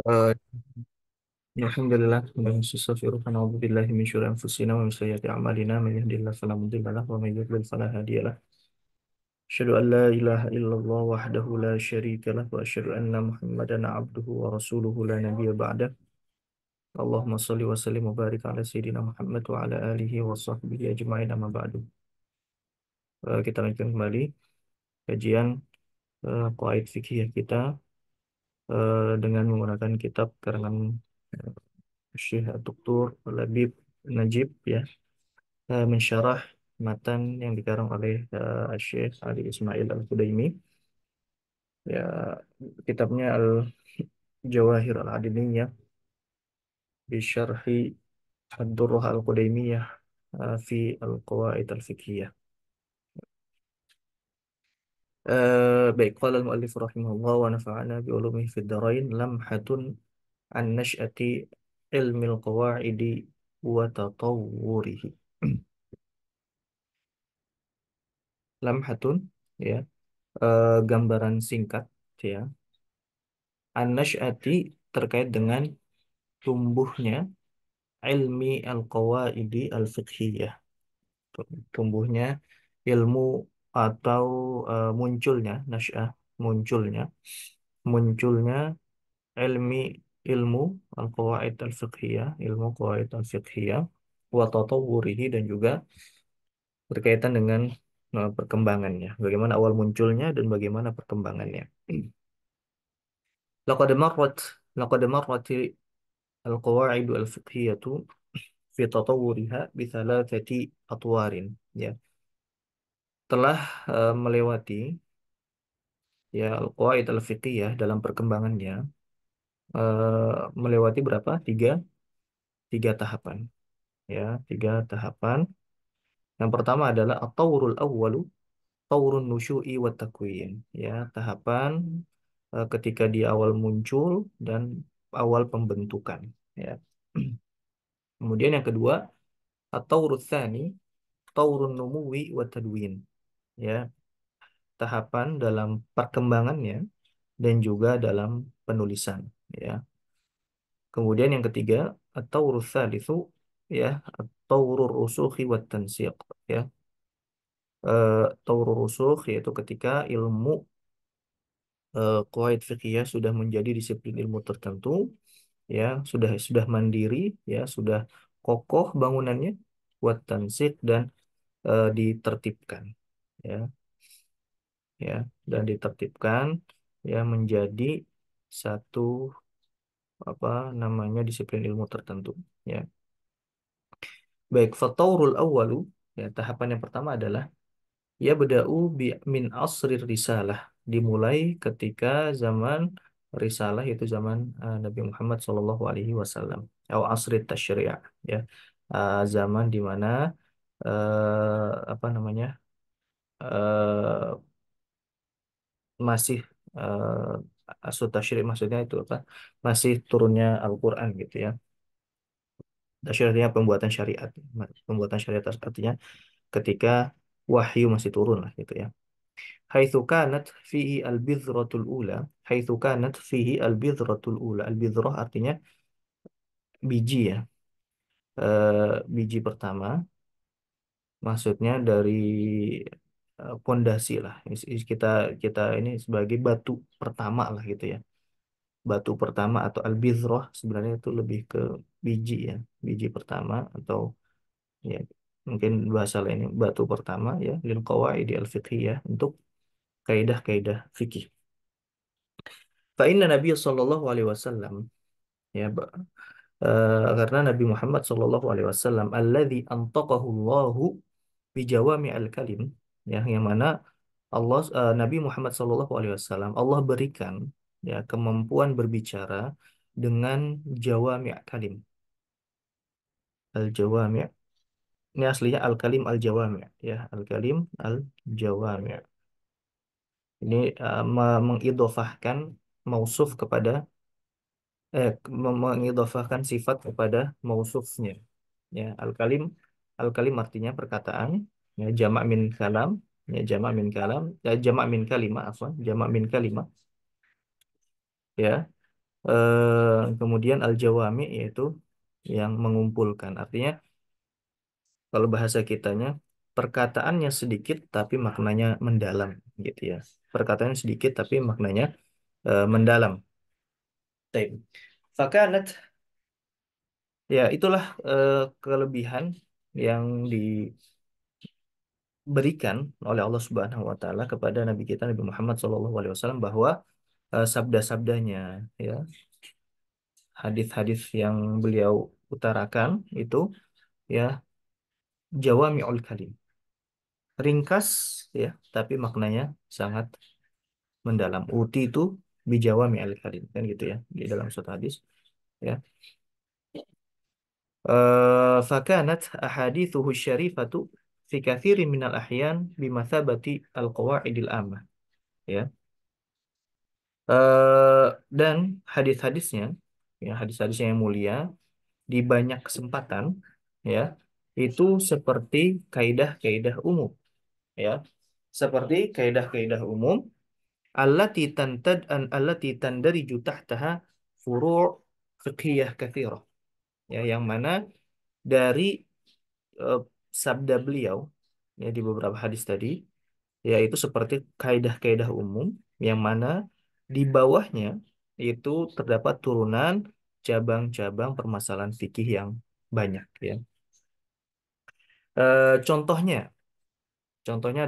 Eh, Alhamdulillah, nastaghfiruka wa na'udzu billahi min syururi anfusina wa min sayyiati a'malina, may yahdihillahu fala mudilla lahu wa may yudlil fala hadiya lahu. Asyhadu an la ilaha illallah wahdahu la syarika lahu wa asyhadu anna Muhammadan 'abduhu wa rasuluhu la nabiyya ba'dah. Allahumma shalli wa sallim wa barik ala sayyidina Muhammad wa ala alihi wa sahbihi ajma'in amma ba'du. Kita lanjutkan kembali kajian qawaid fikih kita dengan menggunakan kitab karangan Syekh Dr. Labib Najib ya. Mensyarah matan yang dikarang oleh Syekh Ali Ismail Al-Qudaimi ya, kitabnya Al-Jawahir Al-Adiniyah bisyarhi Ad-Durrah Al-Qudaimiyah fi Al-Qawaid Al-Fiqhiyah. Baik, qala al-muallif rahimahullah wa nafa'ana bi ulumihi fid dharain lamhatun an nash'ati ilmi al-qawaidi wa tatawwurihi. Lamhatun ya, gambaran singkat ya, an-nash'ati terkait dengan tumbuhnya ilmi al-qawaidi al-fiqhiyah, tumbuhnya ilmu atau munculnya nasy'ah, munculnya munculnya ilmi ilmu al-qawaid al-fiqhiyah, ilmu qawaid al-fiqhiyah wa tatawwurihi, dan juga berkaitan dengan perkembangannya, bagaimana awal munculnya dan bagaimana perkembangannya. Laqad marrat laqad marrat al-qawaid al-fiqhiyah fi tatawwuriha bi thalathati atwarin ya, telah melewati ya al-qawaid al-fiqhiyah dalam perkembangannya, melewati berapa? Tiga tahapan ya, tiga tahapan. Yang pertama adalah at-tawrul awwalu, tawrun nusyu'i wa takwin ya, tahapan ketika di awal muncul dan awal pembentukan ya. Kemudian yang kedua, at-tawrul tsani, tawrun numuwi wa tadwin ya, tahapan dalam perkembangannya dan juga dalam penulisan ya. Kemudian yang ketiga, at-tawrul tsalitsu ya, at-tawrur rusukhi wat tansiq ya. Tawrur rusukh yaitu ketika ilmu qawaid fiqhiyah sudah menjadi disiplin ilmu tertentu ya, sudah mandiri ya, sudah kokoh bangunannya, wat tansiq, dan ditertibkan ya, ya, dan ditertibkan ya menjadi satu apa namanya disiplin ilmu tertentu ya. Baik, fataurul awwalu ya, tahapan yang pertama adalah ya beda'u min asri risalah, dimulai ketika zaman risalah, yaitu zaman Nabi Muhammad Shallallahu Alaihi Wasallam, atau asri tasyri' ya. Zaman di mana apa namanya eh, masih asru tasyri' maksudnya itu apa, masih turunnya Al-Quran gitu ya. Tasyri' artinya pembuatan syariat, pembuatan syariat artinya ketika wahyu masih turun lah gitu ya. Haitsu kanat fihi al-bidhratul ula, haitsu kanat fihi al-bidhratul ula, al-bidhrah artinya biji ya, biji pertama, maksudnya dari pondasi lah. Kita kita ini sebagai batu pertama lah gitu ya, batu pertama, atau al-bidhrah sebenarnya itu lebih ke biji ya, biji pertama, atau ya mungkin bahasa lainnya batu pertama ya, lil qawaid al-fiqhiyah, untuk kaidah-kaidah fikih. Fa inna Nabi sallallahu alaihi wasallam ya, karena Nabi Muhammad sallallahu alaihi wasallam alladzi antaqahu Allahu bi jawami'il kalim ya, yang mana Nabi Muhammad sallallahu alaihi wasallam Allah berikan ya kemampuan berbicara dengan jawami' kalim. Al-jawami', ini aslinya al-kalim al-jawami' ya, al-kalim al-jawami'. Ini mengidhofahkan mausuf kepada mengidhofahkan sifat kepada mausufnya ya. Al-kalim artinya perkataan ya, jamak min kalam ya, jamak min kalam ya, jamak min kalimah, afwan, jamak min kalimah ya. Kemudian al-jawami yaitu yang mengumpulkan. Artinya kalau bahasa kitanya perkataannya sedikit tapi maknanya mendalam gitu ya. Perkataannya sedikit tapi maknanya mendalam. Taib. Fakanat, ya itulah kelebihan yang diberikan oleh Allah Subhanahu wa taala kepada Nabi kita Nabi Muhammad SAW, bahwa sabda-sabdanya, ya, hadis-hadis yang beliau utarakan itu, ya, jawami'ul kalim, ringkas, ya, tapi maknanya sangat mendalam. Uti itu bijawami'ul kalim, kan gitu ya di dalam suatu hadis, ya. فكانت أحاديثه الشريفة في كثير من الأحيان بمثابة القواعد العامة. Ya. Dan hadis-hadisnya, ya, hadis-hadisnya yang mulia di banyak kesempatan, ya, itu seperti kaidah-kaidah umum, ya, seperti kaidah-kaidah umum allati tandariju tahtaha furu' fiqhiyah katsirah, ya, yang mana dari eh, sabda beliau, ya, di beberapa hadis tadi, yaitu seperti kaidah-kaidah umum yang mana di bawahnya itu terdapat turunan cabang-cabang permasalahan fikih yang banyak, ya. Contohnya,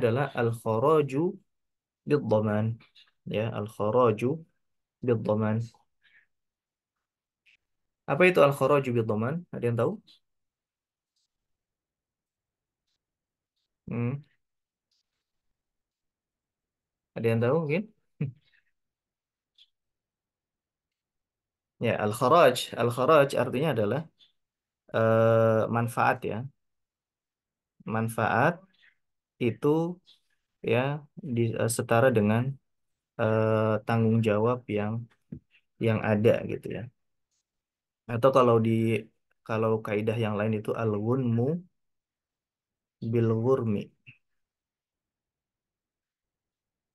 adalah al-kharaju bid-dhaman, ya, al-kharaju bid-dhaman. Apa itu al-kharaju bid-dhaman? Ada yang tahu? Hmm, ada yang tahu mungkin? Ya, al-kharaj artinya adalah manfaat, ya. Manfaat itu, ya, setara dengan tanggung jawab yang ada gitu ya. Atau kalau kaidah yang lain itu al-ghunmu bil ghurmi.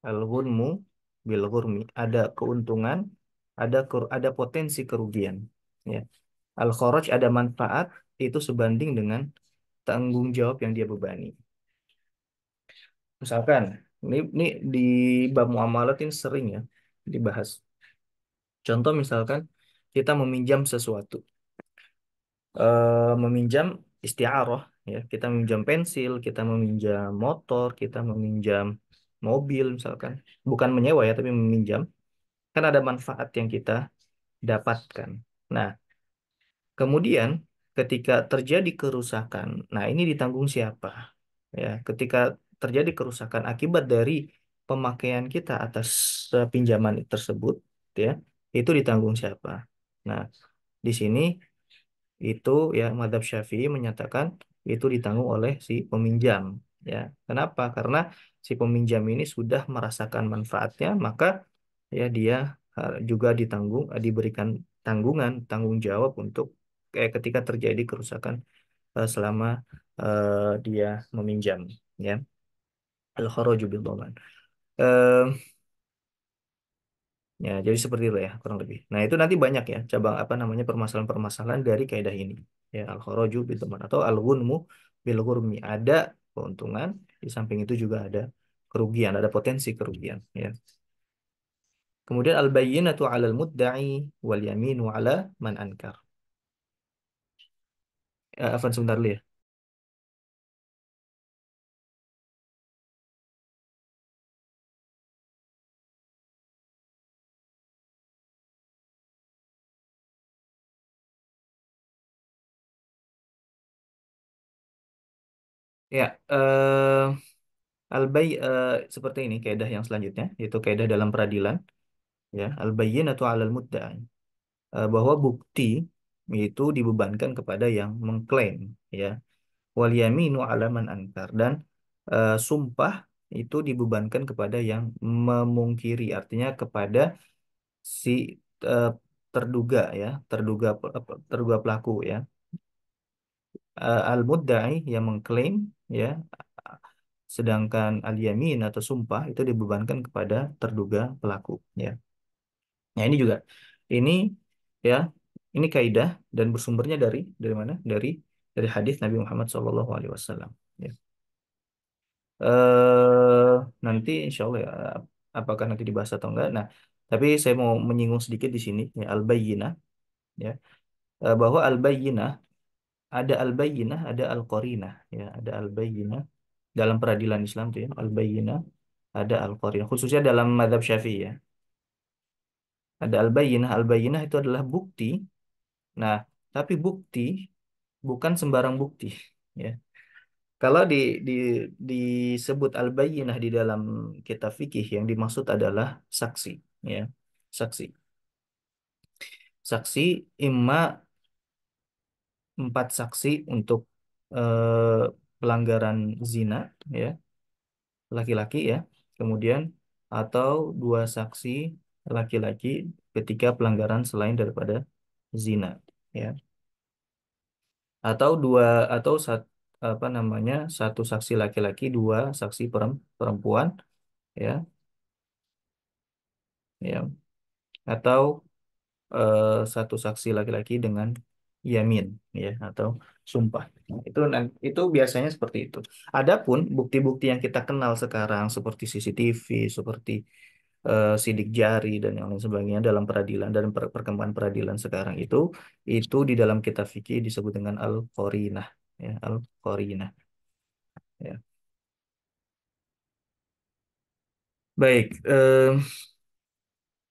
Al-ghunmu bil ghurmi. Ada keuntungan, ada potensi kerugian. Ya. Al-kharaj ada manfaat itu sebanding dengan tanggung jawab yang dia bebani. Misalkan, ini di bab muamalat ini sering ya dibahas. Contoh misalkan kita meminjam sesuatu, meminjam isti'arah, ya, kita meminjam pensil, kita meminjam motor, kita meminjam mobil misalkan, bukan menyewa ya tapi meminjam, kan ada manfaat yang kita dapatkan. Nah, kemudian ketika terjadi kerusakan, nah ini ditanggung siapa? Ya, ketika terjadi kerusakan akibat dari pemakaian kita atas pinjaman tersebut, ya, itu ditanggung siapa? Nah, di sini itu, ya, mazhab Syafi'i menyatakan itu ditanggung oleh si peminjam, ya. Kenapa? Karena si peminjam ini sudah merasakan manfaatnya, maka, ya, dia juga diberikan tanggung jawab untuk ketika terjadi kerusakan selama dia meminjam, ya. Al-kharaju bil dhaman. Ya, jadi seperti itu ya kurang lebih. Nah, itu nanti banyak ya cabang apa namanya permasalahan-permasalahan dari kaidah ini. Ya, al-kharaju bil dhaman atau al-ghunmu bil ghurmi. Ada keuntungan, di samping itu juga ada kerugian, ada potensi kerugian, ya. Kemudian al-bayyinatu 'alal mudda'i wal yaminu 'ala man ankar. Afwan sebentar dulu ya. Ya, seperti ini kaidah yang selanjutnya, yaitu kaidah dalam peradilan, ya, al-bayyinatu 'alal mudda'i, bahwa bukti itu dibebankan kepada yang mengklaim, ya. Wal yaminu 'ala man ankar, dan sumpah itu dibebankan kepada yang memungkiri, artinya kepada si eh, terduga, ya, terduga pelaku, ya. Al-mudda'i yang mengklaim, ya, sedangkan al-yamin atau sumpah itu dibebankan kepada terduga pelaku, ya. Nah, ini juga Ini ya, ini kaidah dan bersumbernya dari mana? Dari hadis Nabi Muhammad SAW. Ya. Nanti insya Allah ya, apakah nanti dibahas atau enggak. Nah, tapi saya mau menyinggung sedikit di sini ya, al-bayyinah ya. Bahwa al-bayyinah ada al-bayyinah, ada al-qarinah ya, ada al-bayyinah dalam peradilan Islam tuh ya, al-bayyinah, ada al-qarinah khususnya dalam mazhab Syafi'i ya. Ada al-bayyinah, al-bayyinah itu adalah bukti. Nah, tapi bukti bukan sembarang bukti ya. Kalau di disebut al-bayyinah di dalam kitab fikih yang dimaksud adalah saksi ya. Saksi. Saksi imma 4 saksi untuk eh, pelanggaran zina ya, laki-laki ya. Kemudian atau 2 saksi laki-laki ketika pelanggaran selain daripada zina ya. Atau dua atau apa namanya, 1 saksi laki-laki, 2 saksi perempuan ya, ya, atau 1 saksi laki-laki dengan yamin ya, atau sumpah. Itu biasanya seperti itu. Adapun bukti-bukti yang kita kenal sekarang seperti CCTV, seperti sidik jari dan yang lain sebagainya dalam peradilan dan perkembangan peradilan sekarang itu di dalam kitab fikih disebut dengan al-qarinah ya, al-qarinah ya. Baik,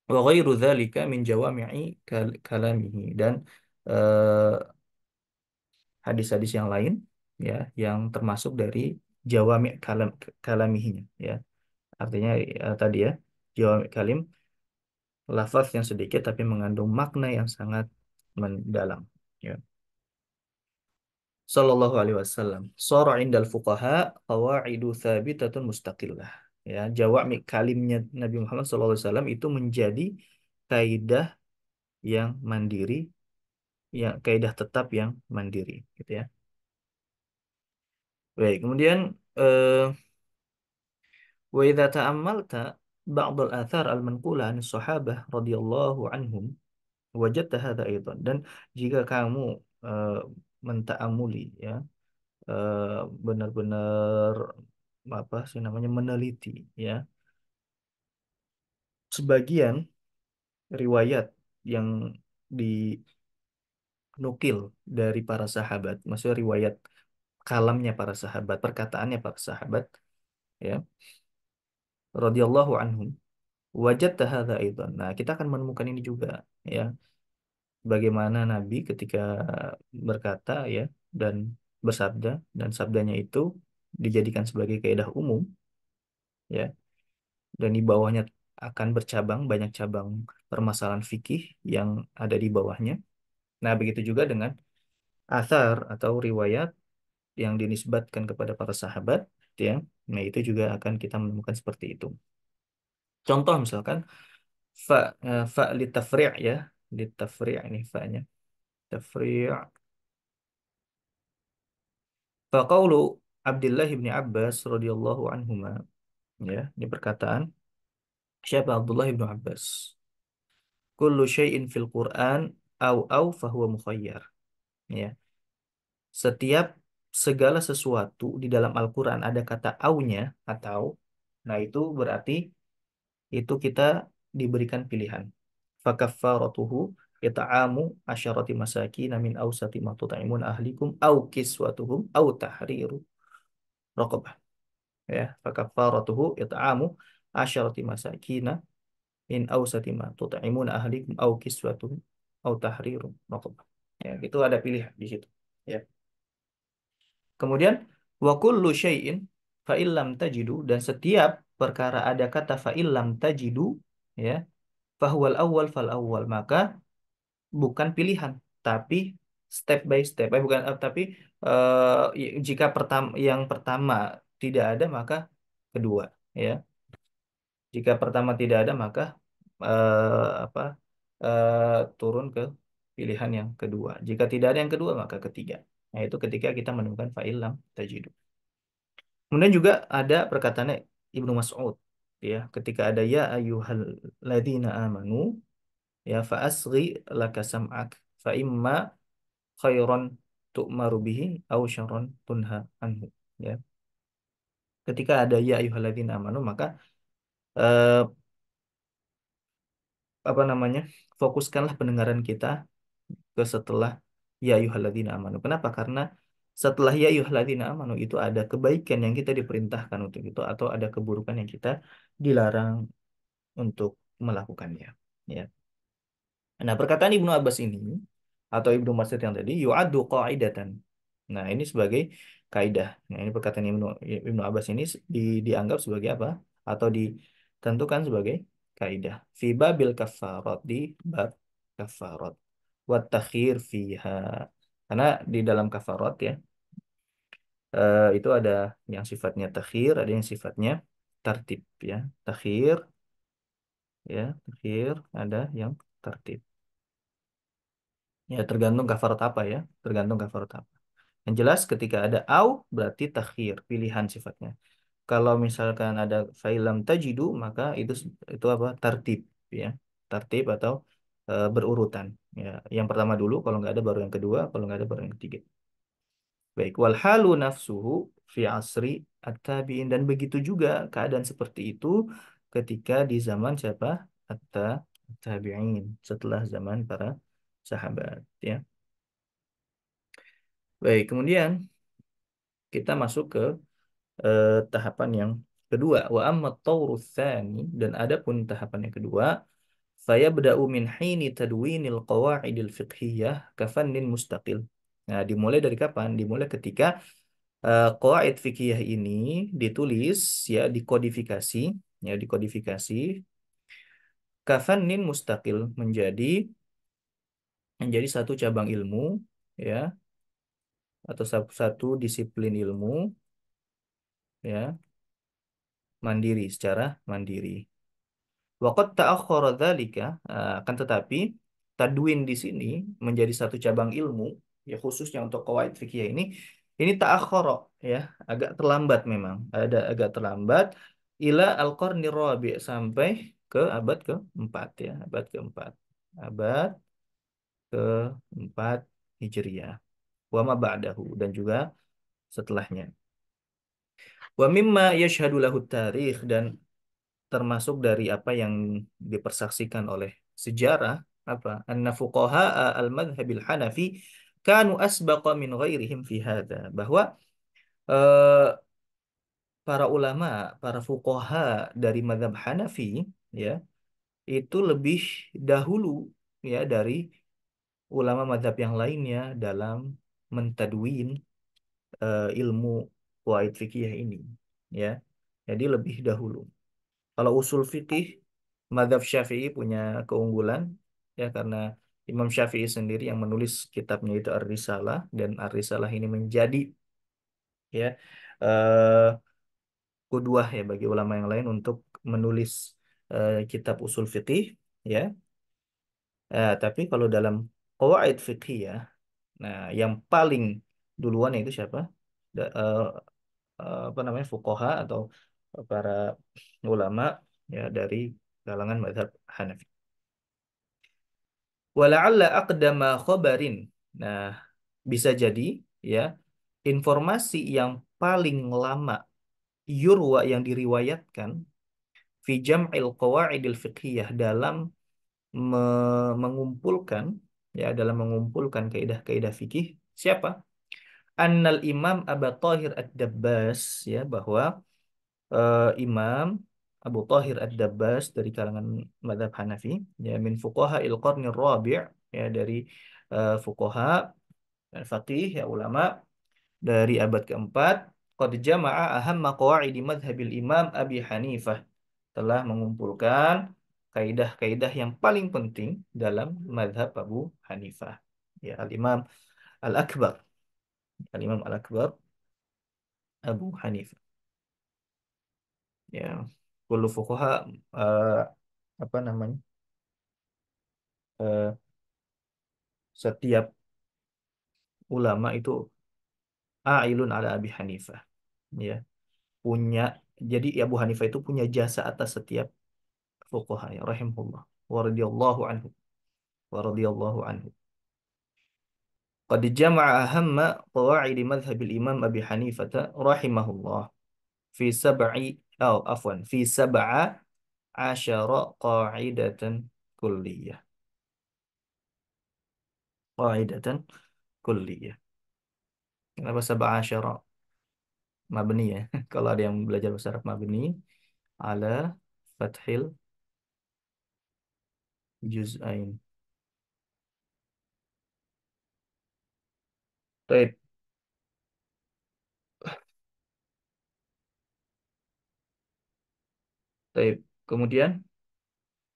wa ghairu dzalika min jawami'i kalamihi, dan eh, hadis-hadis yang lain ya, yang termasuk dari jawami' kalamihinya ya. Artinya tadi ya, jawami' kalim, lafaz yang sedikit tapi mengandung makna yang sangat mendalam ya. Sallallahu alaihi wasallam. Shara indal fuqaha qawaidu thabitatun mustaqillah. Ya, jawami' kalimnya Nabi Muhammad sallallahu alaihi wasallam itu menjadi kaidah yang mandiri, ya, kaidah tetap yang mandiri gitu ya. Baik, kemudian eh wa idza ta'ammalta ba'd al-athar al-manqula an sahabah radhiyallahu anhum wajadta hadza aidan, dan jika kamu eh, menta'amuli ya, eh, benar-benar apa sih namanya, meneliti ya sebagian riwayat yang dinukil dari para sahabat, maksudnya riwayat kalamnya para sahabat, perkataannya para sahabat ya, radhiyallahu anhum, wajadta hadza aidan. Nah, kita akan menemukan ini juga ya, bagaimana Nabi ketika berkata ya, dan bersabda, dan sabdanya itu dijadikan sebagai kaidah umum ya, dan di bawahnya akan bercabang banyak cabang permasalahan fikih yang ada di bawahnya. Nah, begitu juga dengan asar atau riwayat yang dinisbatkan kepada para sahabat ya. Nah, itu juga akan kita menemukan seperti itu. Contoh misalkan fa litafri' ya, litafri' ini fa-nya. Tafri'. Fa qaulu Abdullah bin Abbas radhiyallahu anhuma ya, ini perkataan siapa? Abdullah bin Abbas. Kullu syai'in fil Qur'an au fahuwa mukhayyar. Ya. Setiap segala sesuatu di dalam Al-Qur'an ada kata aunya atau, nah itu berarti itu kita diberikan pilihan. Fakaffaratuhu it'amu asyarati masakin min awsati ma tut'imun ahlikum au kiswatuhum au tahriru raqabah. Ya, fakaffaratuhu it'amu asyarati masakin min awsati ma tut'imun ahlikum au kiswatuhum au tahriru raqabah. Ya, itu ada pilihan di situ. Ya. Kemudian wa kullu syai'in fa illam tajidu, dan setiap perkara ada kata fa illam tajidu ya, fahuwal awwal fal awwal, maka bukan pilihan tapi step by step, bukan tapi jika yang pertama tidak ada maka kedua ya, jika pertama tidak ada maka apa turun ke pilihan yang kedua, jika tidak ada yang kedua maka ketiga. Nah, itu ketika kita menemukan fa'ilam tajidu. Kemudian juga ada perkataannya Ibnu Mas'ud ya, ketika ada ya ayyuhal ladzina amanu ya fa asghi laka sam'ak fa imma khairan tu'maru bihi au syarran tunha anhu, ya. Ketika ada ya ayyuhalladzina amanu, maka eh, apa namanya, fokuskanlah pendengaran kita ke setelah ya ayyuhalladzina amanu. Kenapa? Karena setelah ya ayyuhalladzina amanu itu ada kebaikan yang kita diperintahkan untuk itu, atau ada keburukan yang kita dilarang untuk melakukannya, ya. Nah, perkataan Ibnu Abbas ini atau Ibnu Mas'ud yang tadi yu'addu qaidatan. Nah, ini sebagai kaidah. Nah, ini perkataan Ibnu Abbas ini dianggap sebagai apa? Atau ditentukan sebagai kaidah. Fi babil kafarat, di bab kafarat. Wa takhir fiha. Karena di dalam kafarat, ya, itu ada yang sifatnya takhir, ada yang sifatnya tartib, ya. Takhir, ya, takhir, ada yang tertib. Ya, tergantung kafarat apa, ya. Tergantung kafarat apa. Yang jelas ketika ada au berarti takhir, pilihan sifatnya. Kalau misalkan ada fa'ilam tajidu, maka itu apa? Tartib, ya. Tartib atau berurutan. Ya, yang pertama dulu, kalau nggak ada baru yang kedua, kalau nggak ada baru yang ketiga. Baik, wal halu nafsuhu fi asri at-tabi'in, dan begitu juga keadaan seperti itu ketika di zaman siapa? At-tabi'in, setelah zaman para sahabat, ya. Baik, kemudian kita masuk ke tahapan yang kedua. Wa amma tawru tsani, dan adapun tahapan yang kedua, fayabda'u min hini tadwinil qawa'idil fiqhiyah kafannin mustaqil. Nah, dimulai dari kapan? Dimulai ketika qawaid fikih ini ditulis, ya, dikodifikasi, ya, dikodifikasi kafannin mustaqil, menjadi satu cabang ilmu, ya, atau satu disiplin ilmu, ya, mandiri, secara mandiri. Waqad ta'akhkhara dzalika, akan tetapi tadwin di sini menjadi satu cabang ilmu, ya, khususnya untuk qawaid fikih ini ta'akhkhara, ya, agak terlambat memang, agak terlambat ila al-qarni rabi', sampai ke abad keempat, ya, abad keempat, abad keempat Hijriah, wa ma ba'dahu, dan juga setelahnya. Wa mimma yashhadu lahu tarikh, dan termasuk dari apa yang dipersaksikan oleh sejarah, apa, anna fuqaha al-madhhabil Hanafi kanu asbaqa min ghairihim fi hadza, bahwa eh, para ulama, para fuqaha dari mazhab Hanafi, ya, itu lebih dahulu, ya, dari ulama mazhab yang lainnya dalam mentadwin ilmu qawaid fikih ini, ya. Jadi lebih dahulu. Kalau usul fikih, mazhab Syafi'i punya keunggulan, ya, karena Imam Syafi'i sendiri yang menulis kitabnya itu Ar-Risalah, dan Ar-Risalah ini menjadi, ya, eh qudwah, ya, bagi ulama yang lain untuk menulis kitab usul fikih, ya. Tapi kalau dalam qawaid fikih, ya, nah, yang paling duluan itu siapa? Apa namanya, fuqaha atau para ulama, ya, dari kalangan mazhab Hanafi. Wala'alla aqdama khobarin. Nah, bisa jadi, ya, informasi yang paling lama yurwa, yang diriwayatkan fi jam'il qawaidil fiqhiyah, dalam mengumpulkan, ya, dalam mengumpulkan kaidah-kaidah fikih, siapa? Annal Imam Abu Thahir Ad-Dabbas, ya, bahwa Imam Abu Thahir Ad-Dabbas dari kalangan mazhab Hanafi, ya, min fuqaha il-qarni rabi', ya, dari fuqaha faqih, ya, ulama dari abad keempat, qad jama'a ahamma qawaidi madhabil Imam Abi Hanifah, telah mengumpulkan kaidah-kaidah yang paling penting dalam madhab Abu Hanifah, ya, Al-Imam Al-Akbar, Al-Imam Al-Akbar Abu Hanifah, ya. Kullu fuqaha, eh, apa namanya, eh, setiap ulama itu ailun ala Abi Hanifah, ya, punya, jadi Abu Hanifah itu punya jasa atas setiap fuqaha, ya, rahimahullah wa radhiyallahu anhu. wa radhiyallahu anhu. Qad jama'a ahamma qawaid madhhab al-Imam Abi Hanifah rahimahullah fi fi sab'a asyara qa'idatan kulliyah. Qa'idatan kulliyah. Kenapa sab'a asyara mabni ya? Kalau ada yang belajar bahasa Arab mabni ala fathil juz'ain. Baik, baik. Kemudian,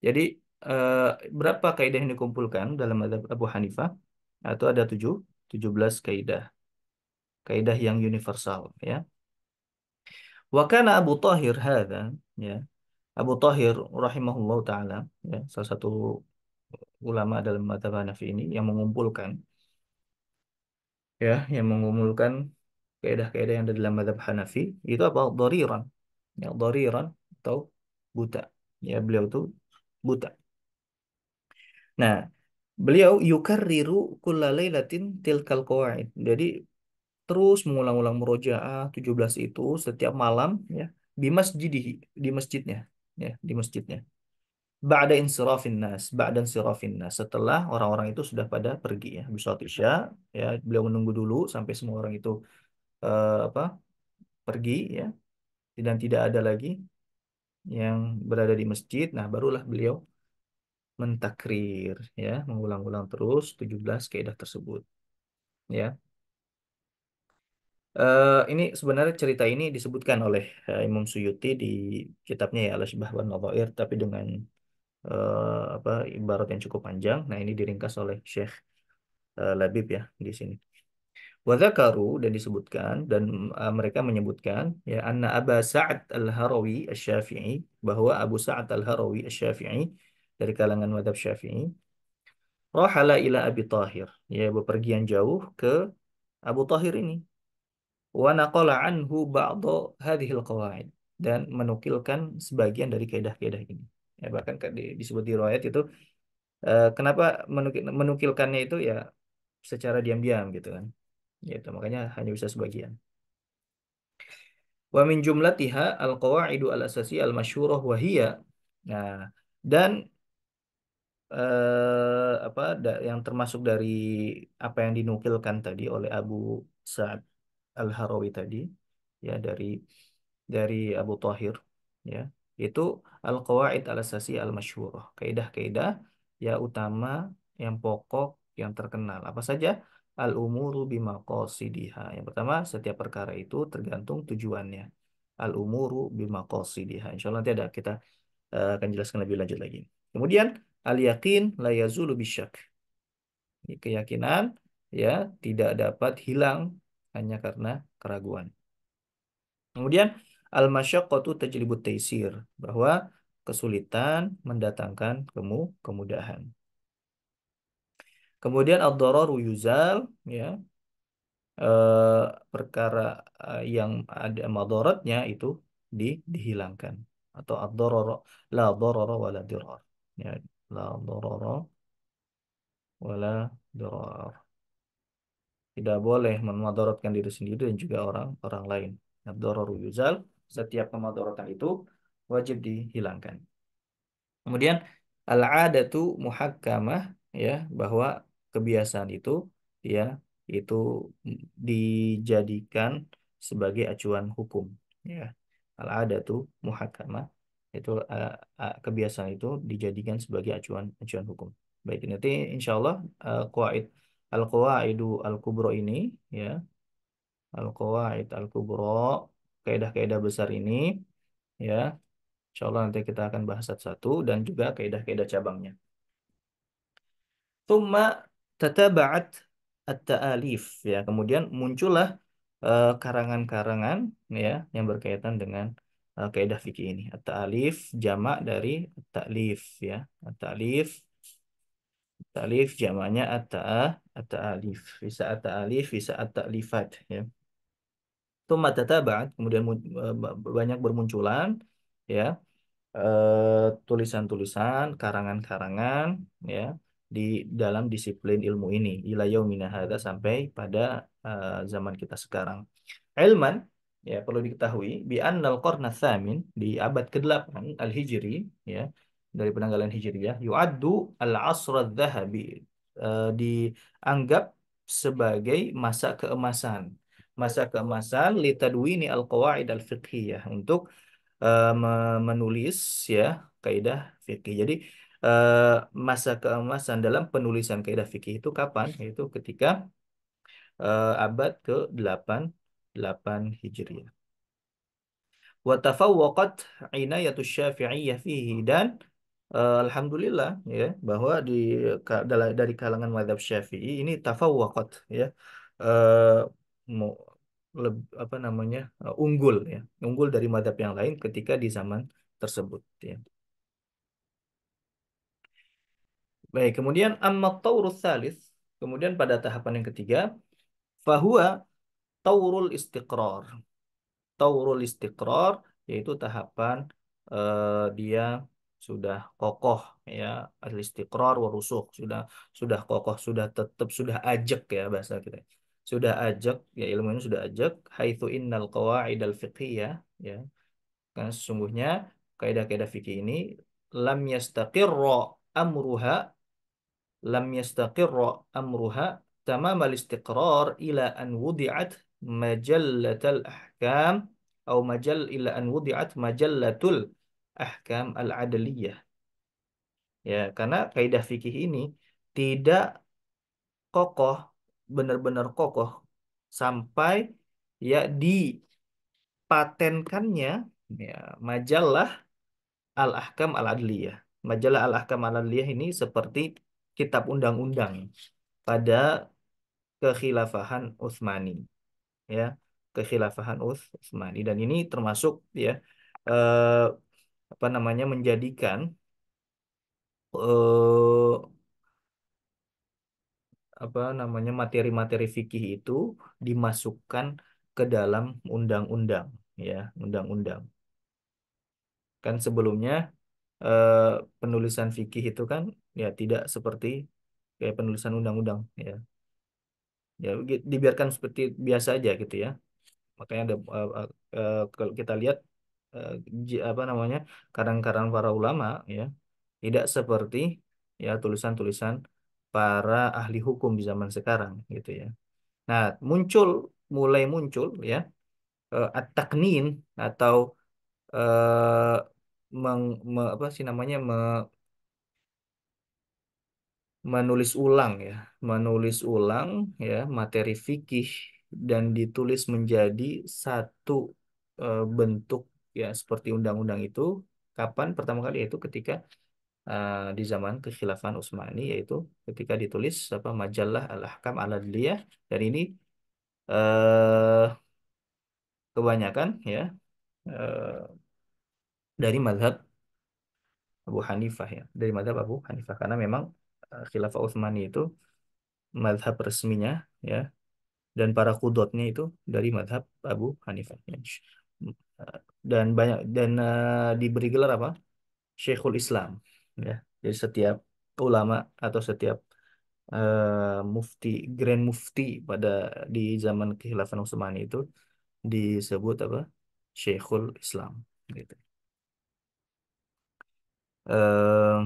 jadi eh, berapa kaidah yang dikumpulkan dalam mazhab Abu Hanifah? Atau ada 17 kaidah. Kaidah yang universal, ya. Wa kana Abu Tahir hadza, ya. Abu Tahir rahimahullah taala, ya, salah satu ulama dalam mazhab Hanafi ini yang mengumpulkan, ya, yang mengumpulkan kaidah-kaidah yang ada dalam mazhab Hanafi itu apa? Dhariran. Ya, dhariran atau buta. Ya, beliau itu buta. Nah, beliau yukarriru kulla lailatin tilkal qawaid. Jadi terus mengulang-ulang murojaah 17 itu setiap malam, ya, di masjidihi, di masjidnya, ya, di masjidnya. Ba'da insirafin nas, setelah orang-orang itu sudah pada pergi, ya, habis sholat Isya, ya, beliau menunggu dulu sampai semua orang itu apa? Pergi, ya, dan tidak ada lagi yang berada di masjid. Nah, barulah beliau mentakrir, ya, mengulang-ulang terus 17 kaidah tersebut, ya. Ini sebenarnya cerita ini disebutkan oleh Imam Suyuti di kitabnya, ya, Al-Asbah wan Nadhair, tapi dengan apa, ibarat yang cukup panjang. Nah, ini diringkas oleh Syekh Labib, ya, di sini. Wadzakaru, dan disebutkan, dan mereka menyebutkan, ya, anna Aba Sa'ad Al-Harawi Asy-Syafi'i, bahwa Abu Sa'ad Al-Harawi Asy-Syafi'i dari kalangan madhab Syafi'i, rahala ila Abi Tahir, ya, bepergian jauh ke Abu Tahir ini, wa naqala anhu ba'dha hadhil qawaid, dan menukilkan sebagian dari kaidah-kaidah ini. Ya, bahkan disebut di riwayat itu, kenapa menukilkannya itu, ya, secara diam-diam gitu kan. Gitu, makanya hanya bisa sebagian. Wa min jumlatiha al-qawaidu al-asasi al-masyhurah wa hiya. Nah, dan yang termasuk dari apa yang dinukilkan tadi oleh Abu Sa'ad Al-Harawi tadi, ya, dari Abu Thahir, ya, itu al-qawaid al-asasi al-masyhurah, kaidah-kaidah ya utama, yang pokok, yang terkenal. Apa saja? Al-umuru bimaqasidiha. Yang pertama, setiap perkara itu tergantung tujuannya. Al-umuru bimaqasidiha. Insyaallah nanti ada, kita akan jelaskan lebih lanjut lagi. Kemudian al-yaqin la yazulu bisyak. Keyakinan, ya, tidak dapat hilang hanya karena keraguan. Kemudian al-masyaqqatu tajlibut taisir, bahwa kesulitan mendatangkan kemudahan. Kemudian ad-dararu yuzal, ya, eh, perkara yang ada madaratnya itu dihilangkan, atau ad-darara la darara wala dirar, ya, la darara wala dirar, tidak boleh memadaratkan diri sendiri dan juga orang lain. Ad-dararu yuzal, setiap kemadaratan itu wajib dihilangkan. Kemudian al-adatu muhakkamah, ya, bahwa kebiasaan itu, ya, itu dijadikan sebagai acuan hukum, ya. Al-adatu muhakkamah, itu kebiasaan itu dijadikan sebagai acuan acuan hukum. Baik, nanti insyaallah qawaid al-qawaidu al-kubra ini, ya, al-qawaid al-kubra, kaidah-kaidah besar ini, ya, insya Allah nanti kita akan bahas satu-satu, dan juga kaidah-kaidah cabangnya. Thumma tataba'at at-ta'alif, ya, kemudian muncullah karangan-karangan, ya, yang berkaitan dengan kaidah fikih ini. At-ta'alif jamak dari at-ta'lif, ya. At-ta'lif, ta'lif jamaknya at-ta'alif. Bisa at-ta'alif, bisa at-ta'lifat, ya. Thumma tataba'at, kemudian banyak bermunculan, ya, tulisan-tulisan, karangan-karangan, ya, di dalam disiplin ilmu ini ila yaumina hadza sampai pada zaman kita sekarang. Ilman, ya perlu diketahui bi annal qarna tsamin di abad ke-8 Al-Hijri, ya dari penanggalan Hijriyah, yu'addu al-asr adz-dzahabi, dianggap sebagai masa keemasan. Masa keemasan litadwini al-qawaid al-fiqhiyah untuk menulis ya kaidah fikih. Jadi eh, masa keemasan dalam penulisan kaidah fikih itu kapan? Yaitu ketika abad ke-8 8 Hijriah. Wa tafawwaqat inayatus Syafi'iyah fihi, dan alhamdulillah ya bahwa dari kalangan mazhab Syafi'i ini tafawwaqat ya, eh, mo- apa namanya, unggul ya, unggul dari mazhab yang lain ketika di zaman tersebut ya. Baik, kemudian amma taurus salis, kemudian pada tahapan yang ketiga, fahuwa taurul istiqrar. Taurul istiqrar yaitu tahapan dia sudah kokoh ya, al istiqrar wa rusukh, sudah kokoh, sudah tetap, sudah ajak ya bahasa kita. Sudah ajak ya, ilmunya sudah ajak, haitsu innal qawaid al fiqhiyah ya. Karena sesungguhnya kaidah-kaidah fikih ini lam yastaqirra amruha lam yastaqirra amruha tamamal istiqrar ila an wudi'at majallatul ahkam atau ila an wudi'at majallatul ahkam al-adliyah, ya karena kaidah fikih ini tidak kokoh, benar-benar kokoh sampai ya dipatenkannya ya majalah al-ahkam al-adliyah. Majalah al-ahkam al-adliyah ini seperti kitab undang-undang pada kekhilafahan Utsmani ya, kekhilafahan Utsmani, dan ini termasuk ya eh, apa namanya, menjadikan eh, apa namanya, materi-materi fikih itu dimasukkan ke dalam undang-undang ya, undang-undang. Kan sebelumnya eh, penulisan fikih itu kan ya tidak seperti kayak penulisan undang-undang ya. Ya dibiarkan seperti biasa aja gitu ya. Makanya ada kalau kita lihat apa namanya, karang-karang para ulama ya tidak seperti ya tulisan-tulisan para ahli hukum di zaman sekarang gitu ya. Nah, mulai muncul ya at-taqnin atau eh, apa sih namanya, menulis ulang ya, menulis ulang ya materi fikih dan ditulis menjadi satu bentuk ya seperti undang-undang itu. Kapan pertama kali? Yaitu ketika di zaman kekhilafahan Utsmani, yaitu ketika ditulis apa majalah Al-Ahkam Al-Adliyah, dan ini eh, kebanyakan ya dari mazhab Abu Hanifah ya, dari mazhab Abu Hanifah, karena memang khilafah Utsmani itu mazhab resminya ya, dan para kudotnya itu dari madhab Abu Hanifah ya. Dan banyak, dan diberi gelar apa, Syekhul Islam ya. Jadi setiap ulama atau setiap mufti, grand mufti pada di zaman kekhilafan Utsmani itu disebut apa, Syekhul Islam gitu. Eh,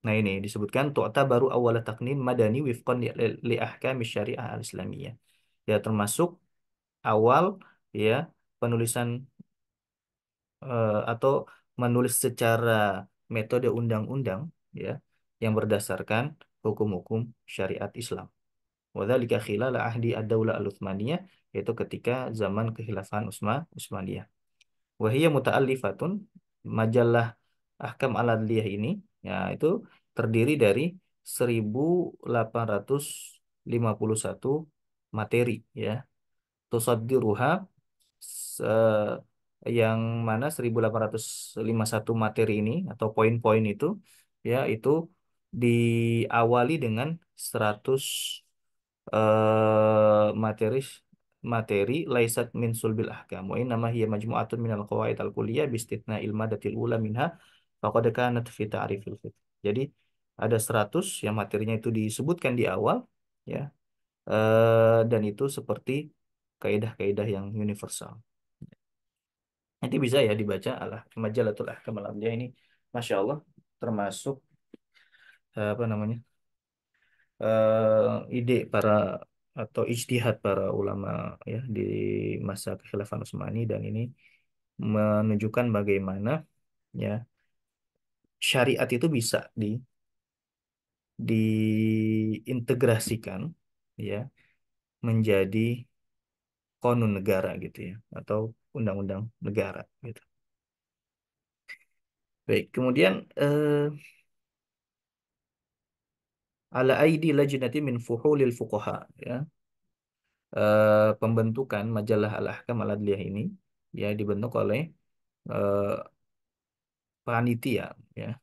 nah ini disebutkan baru awal taknin madani wifqan li ahkam syariah al-islamiyah, ya termasuk awal ya penulisan atau menulis secara metode undang-undang ya yang berdasarkan hukum-hukum syariat Islam. Wadzalika khilal ahdi ad-daulah al-Utsmaniyah, yaitu ketika zaman kekhilafan Utsmaniyah. Wa hiya muta'allifatun, majalah Ahkam al-Adliyah ini ya itu terdiri dari 1851 materi ya. Tusaddiruha, yang mana 1851 materi ini atau poin-poin itu ya itu diawali dengan 100 materi laisat min sulbil ahkam wa innama hiya majmu'atun minal qawaid al kulliyah bi istitna il madatil ula minha faqad kanat fi ta'rifil fiqh. Jadi ada 100 yang materinya itu disebutkan di awal, ya. Dan itu seperti kaidah-kaidah yang universal. Nanti bisa ya dibaca Majalatul Ahkam Al-Amdiyah ini, Masya Allah, termasuk apa namanya, ide para atau ijtihad para ulama, ya, di masa kekhilafan Utsmani, dan ini menunjukkan bagaimana, ya, syariat itu bisa diintegrasikan, ya, menjadi konun negara gitu ya, atau undang-undang negara gitu. Baik, kemudian ala aidi lajnati min fuhulil fuqaha, ya. Pembentukan majalah Al-Ahkam Al-Adliyah ini, ya, dibentuk oleh eh, panitia, ya,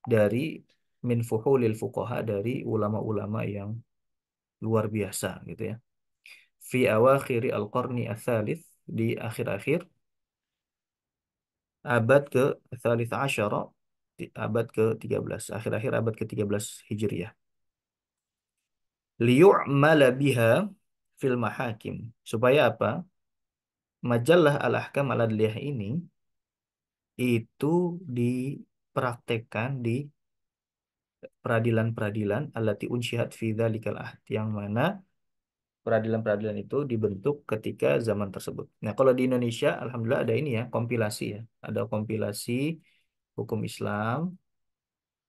dari min fuhulil fuqaha, dari ulama-ulama yang luar biasa gitu ya. Fi awakhiri al-qarni ats-tsalits, di akhir-akhir abad ke-tsalits asyara, abad ke-13, akhir-akhir abad ke-13 Hijriah. Liyu'mala biha fil mahakim. Supaya apa? Majalah Al-Ahkam Al-Adliyah ini itu dipraktekkan di peradilan-peradilan allati unsyihat fi dzalikal ahd, yang mana peradilan-peradilan itu dibentuk ketika zaman tersebut. Nah, kalau di Indonesia alhamdulillah ada ini ya, kompilasi ya. Ada kompilasi hukum Islam,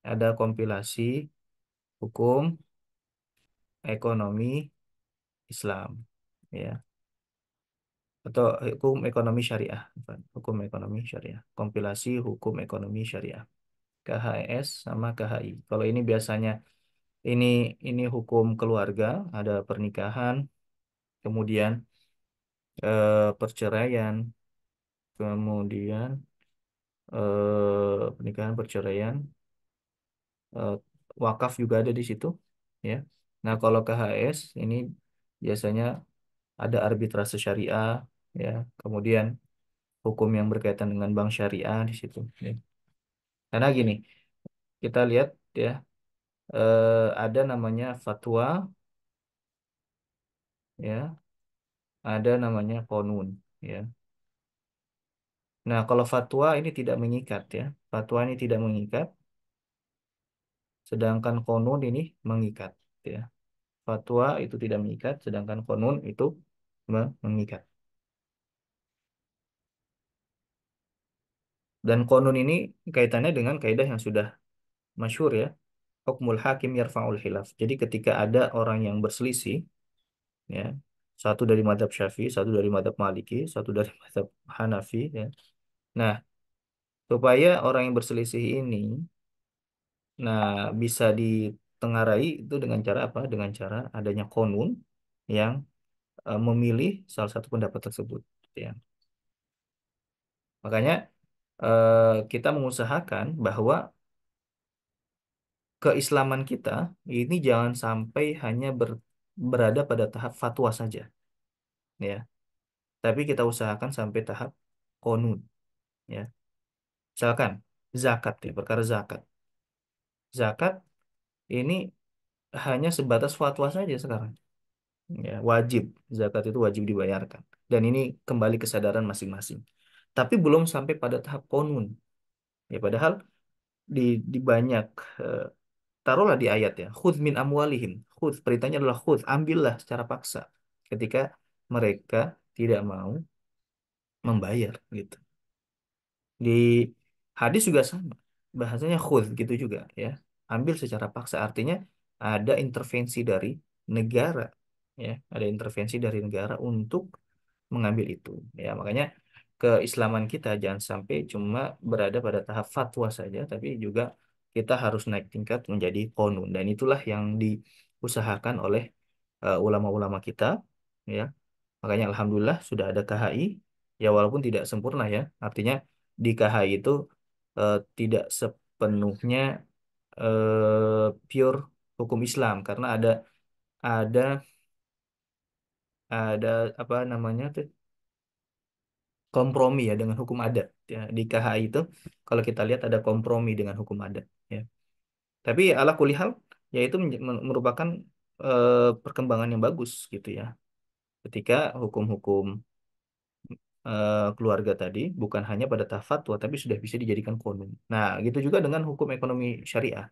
ada kompilasi hukum ekonomi Islam, ya. Atau hukum ekonomi syariah, bukan. Hukum ekonomi syariah, kompilasi hukum ekonomi syariah, KHS sama KHI. Kalau ini biasanya ini hukum keluarga, ada pernikahan, kemudian perceraian, kemudian pernikahan, perceraian, eh, wakaf juga ada di situ, ya. Nah, kalau KHS ini biasanya ada arbitrase syariah, ya, kemudian hukum yang berkaitan dengan bank syariah di situ, ya. Karena gini, kita lihat ya, ada namanya fatwa, ya, ada namanya qonun, ya. Nah, kalau fatwa ini tidak mengikat, ya. Fatwa ini tidak mengikat, sedangkan qonun ini mengikat, ya. Fatwa itu tidak mengikat, sedangkan qonun itu mengikat. Dan qonun ini kaitannya dengan kaidah yang sudah masyhur ya, hukmul hakim yarfa'ul khilaf. Jadi ketika ada orang yang berselisih, ya, satu dari madhab Syafi'i, satu dari madhab Maliki, satu dari madhab Hanafi, ya. Nah, supaya orang yang berselisih ini, nah, bisa ditengarai itu dengan cara apa? Dengan cara adanya konun yang memilih salah satu pendapat tersebut, ya. Makanya kita mengusahakan bahwa keislaman kita ini jangan sampai hanya berada pada tahap fatwa saja, ya. Tapi kita usahakan sampai tahap konun, ya. Misalkan zakat, ya, perkara zakat. Zakat ini hanya sebatas fatwa saja sekarang. Ya, wajib, zakat itu wajib dibayarkan. Dan ini kembali kesadaran masing-masing. Tapi belum sampai pada tahap konun. Ya, padahal di banyak, eh, taruhlah di ayat ya, khudz min amwalihim. Khudz, perintahnya adalah khudz, ambillah secara paksa ketika mereka tidak mau membayar gitu. Di hadis juga sama. Bahasanya khudz gitu juga ya. Ambil secara paksa, artinya ada intervensi dari negara, ya. Ada intervensi dari negara untuk mengambil itu. Ya, makanya keislaman kita jangan sampai cuma berada pada tahap fatwa saja, tapi juga kita harus naik tingkat menjadi qonun, dan itulah yang diusahakan oleh ulama-ulama kita, ya. Makanya alhamdulillah sudah ada KHI, ya, walaupun tidak sempurna ya. Artinya di KHI itu tidak sepenuhnya pure hukum Islam, karena ada ada apa namanya tuh, kompromi ya dengan hukum adat, ya. Di KHI itu kalau kita lihat ada kompromi dengan hukum adat, ya. Tapi ala kulihal, ya itu merupakan perkembangan yang bagus gitu ya. Ketika hukum-hukum keluarga tadi bukan hanya pada tahap fatwa, tapi sudah bisa dijadikan qanun. Nah, gitu juga dengan hukum ekonomi syariah,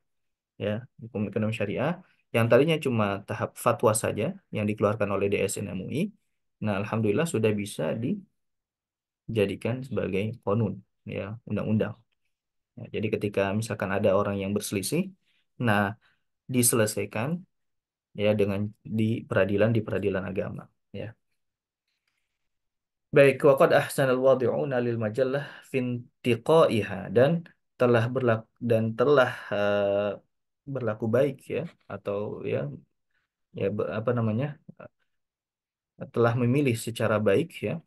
ya, hukum ekonomi syariah yang tadinya cuma tahap fatwa saja yang dikeluarkan oleh DSN MUI. Nah, alhamdulillah sudah bisa dijadikan sebagai qanun, ya, undang-undang. Ya, jadi ketika misalkan ada orang yang berselisih, nah diselesaikan ya dengan di peradilan agama, ya. Baik, waqad ahsanal wadi'una lil majallah fintiqaiha, dan telah berlaku baik ya, atau ya, apa namanya, telah memilih secara baik ya.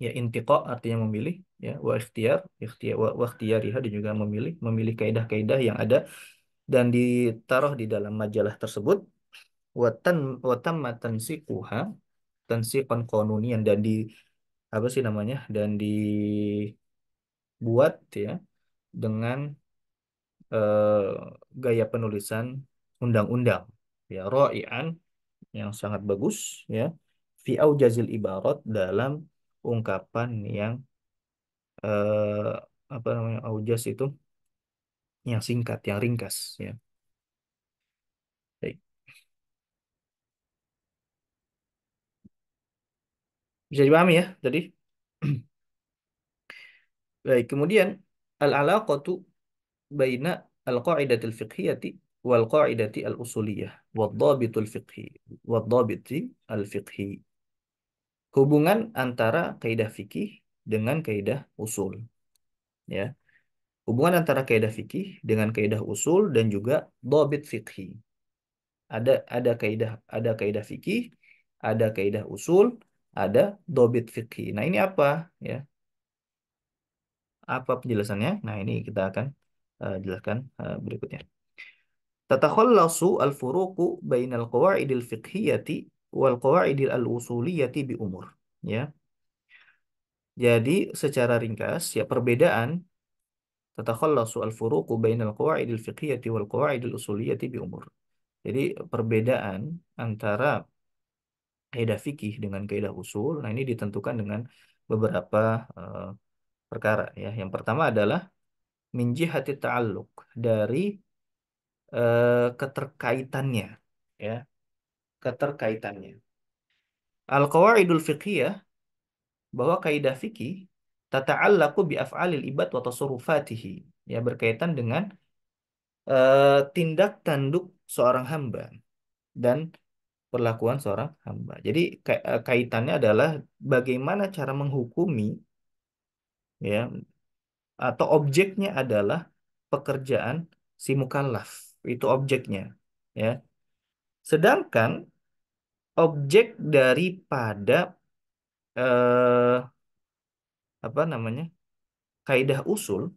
Ya, intiqa artinya memilih, ya, wa ikhtiyar, wa ikhtiyariha, dan juga memilih kaidah-kaidah yang ada dan ditaruh di dalam majalah tersebut. Watan watamma tansiquha tansiqan qanunian, dan di apa sih namanya, dan dibuat ya dengan eh, gaya penulisan undang-undang, ya, ra'ian, yang sangat bagus, ya, fi aujazil ibarat, dalam ungkapan yang eh, apa namanya, aujaz itu yang singkat, yang ringkas, ya. Baik. Bisa dipahami ya tadi. Baik, kemudian al-alaqatu baina al-qa'idatil fiqhiyati wal qa'idati al-usuliyah wad-dhabitul fiqhi wad-dhabiti al-fiqhi. Hubungan antara kaidah fikih dengan kaidah usul, ya. Hubungan antara kaidah fikih dengan kaidah usul dan juga dhabit fikhi. Ada kaidah fikih, ada kaidah usul, ada dhabit fikhi. Nah, ini apa ya? Apa penjelasannya? Nah, ini kita akan jelaskan berikutnya. Tatakhallasu al-furuqu bainal qawa'idil fiqhiyati wal qawa'idil al-usuliyati bi umur. Ya. Jadi secara ringkas ya, perbedaan, tatakhallasu al-furuqu bainal qawa'idil fiqhiyati wal qawa'idil usuliyati bi umur. Jadi perbedaan antara kaidah fikih dengan kaidah usul, nah ini ditentukan dengan beberapa eh, perkara ya. Yang pertama adalah min jihati ta'alluq, dari keterkaitannya, ya, keterkaitannya. Al-qawaidul fiqhiyah, bahwa kaidah fikih tata'allaqu bi af'alil ibad wa tasarrufatihi, ya, berkaitan dengan tindak tanduk seorang hamba dan perlakuan seorang hamba. Jadi kaitannya adalah bagaimana cara menghukumi, ya, atau objeknya adalah pekerjaan si mukallaf, itu objeknya, ya. Sedangkan objek daripada eh, apa namanya, kaidah usul,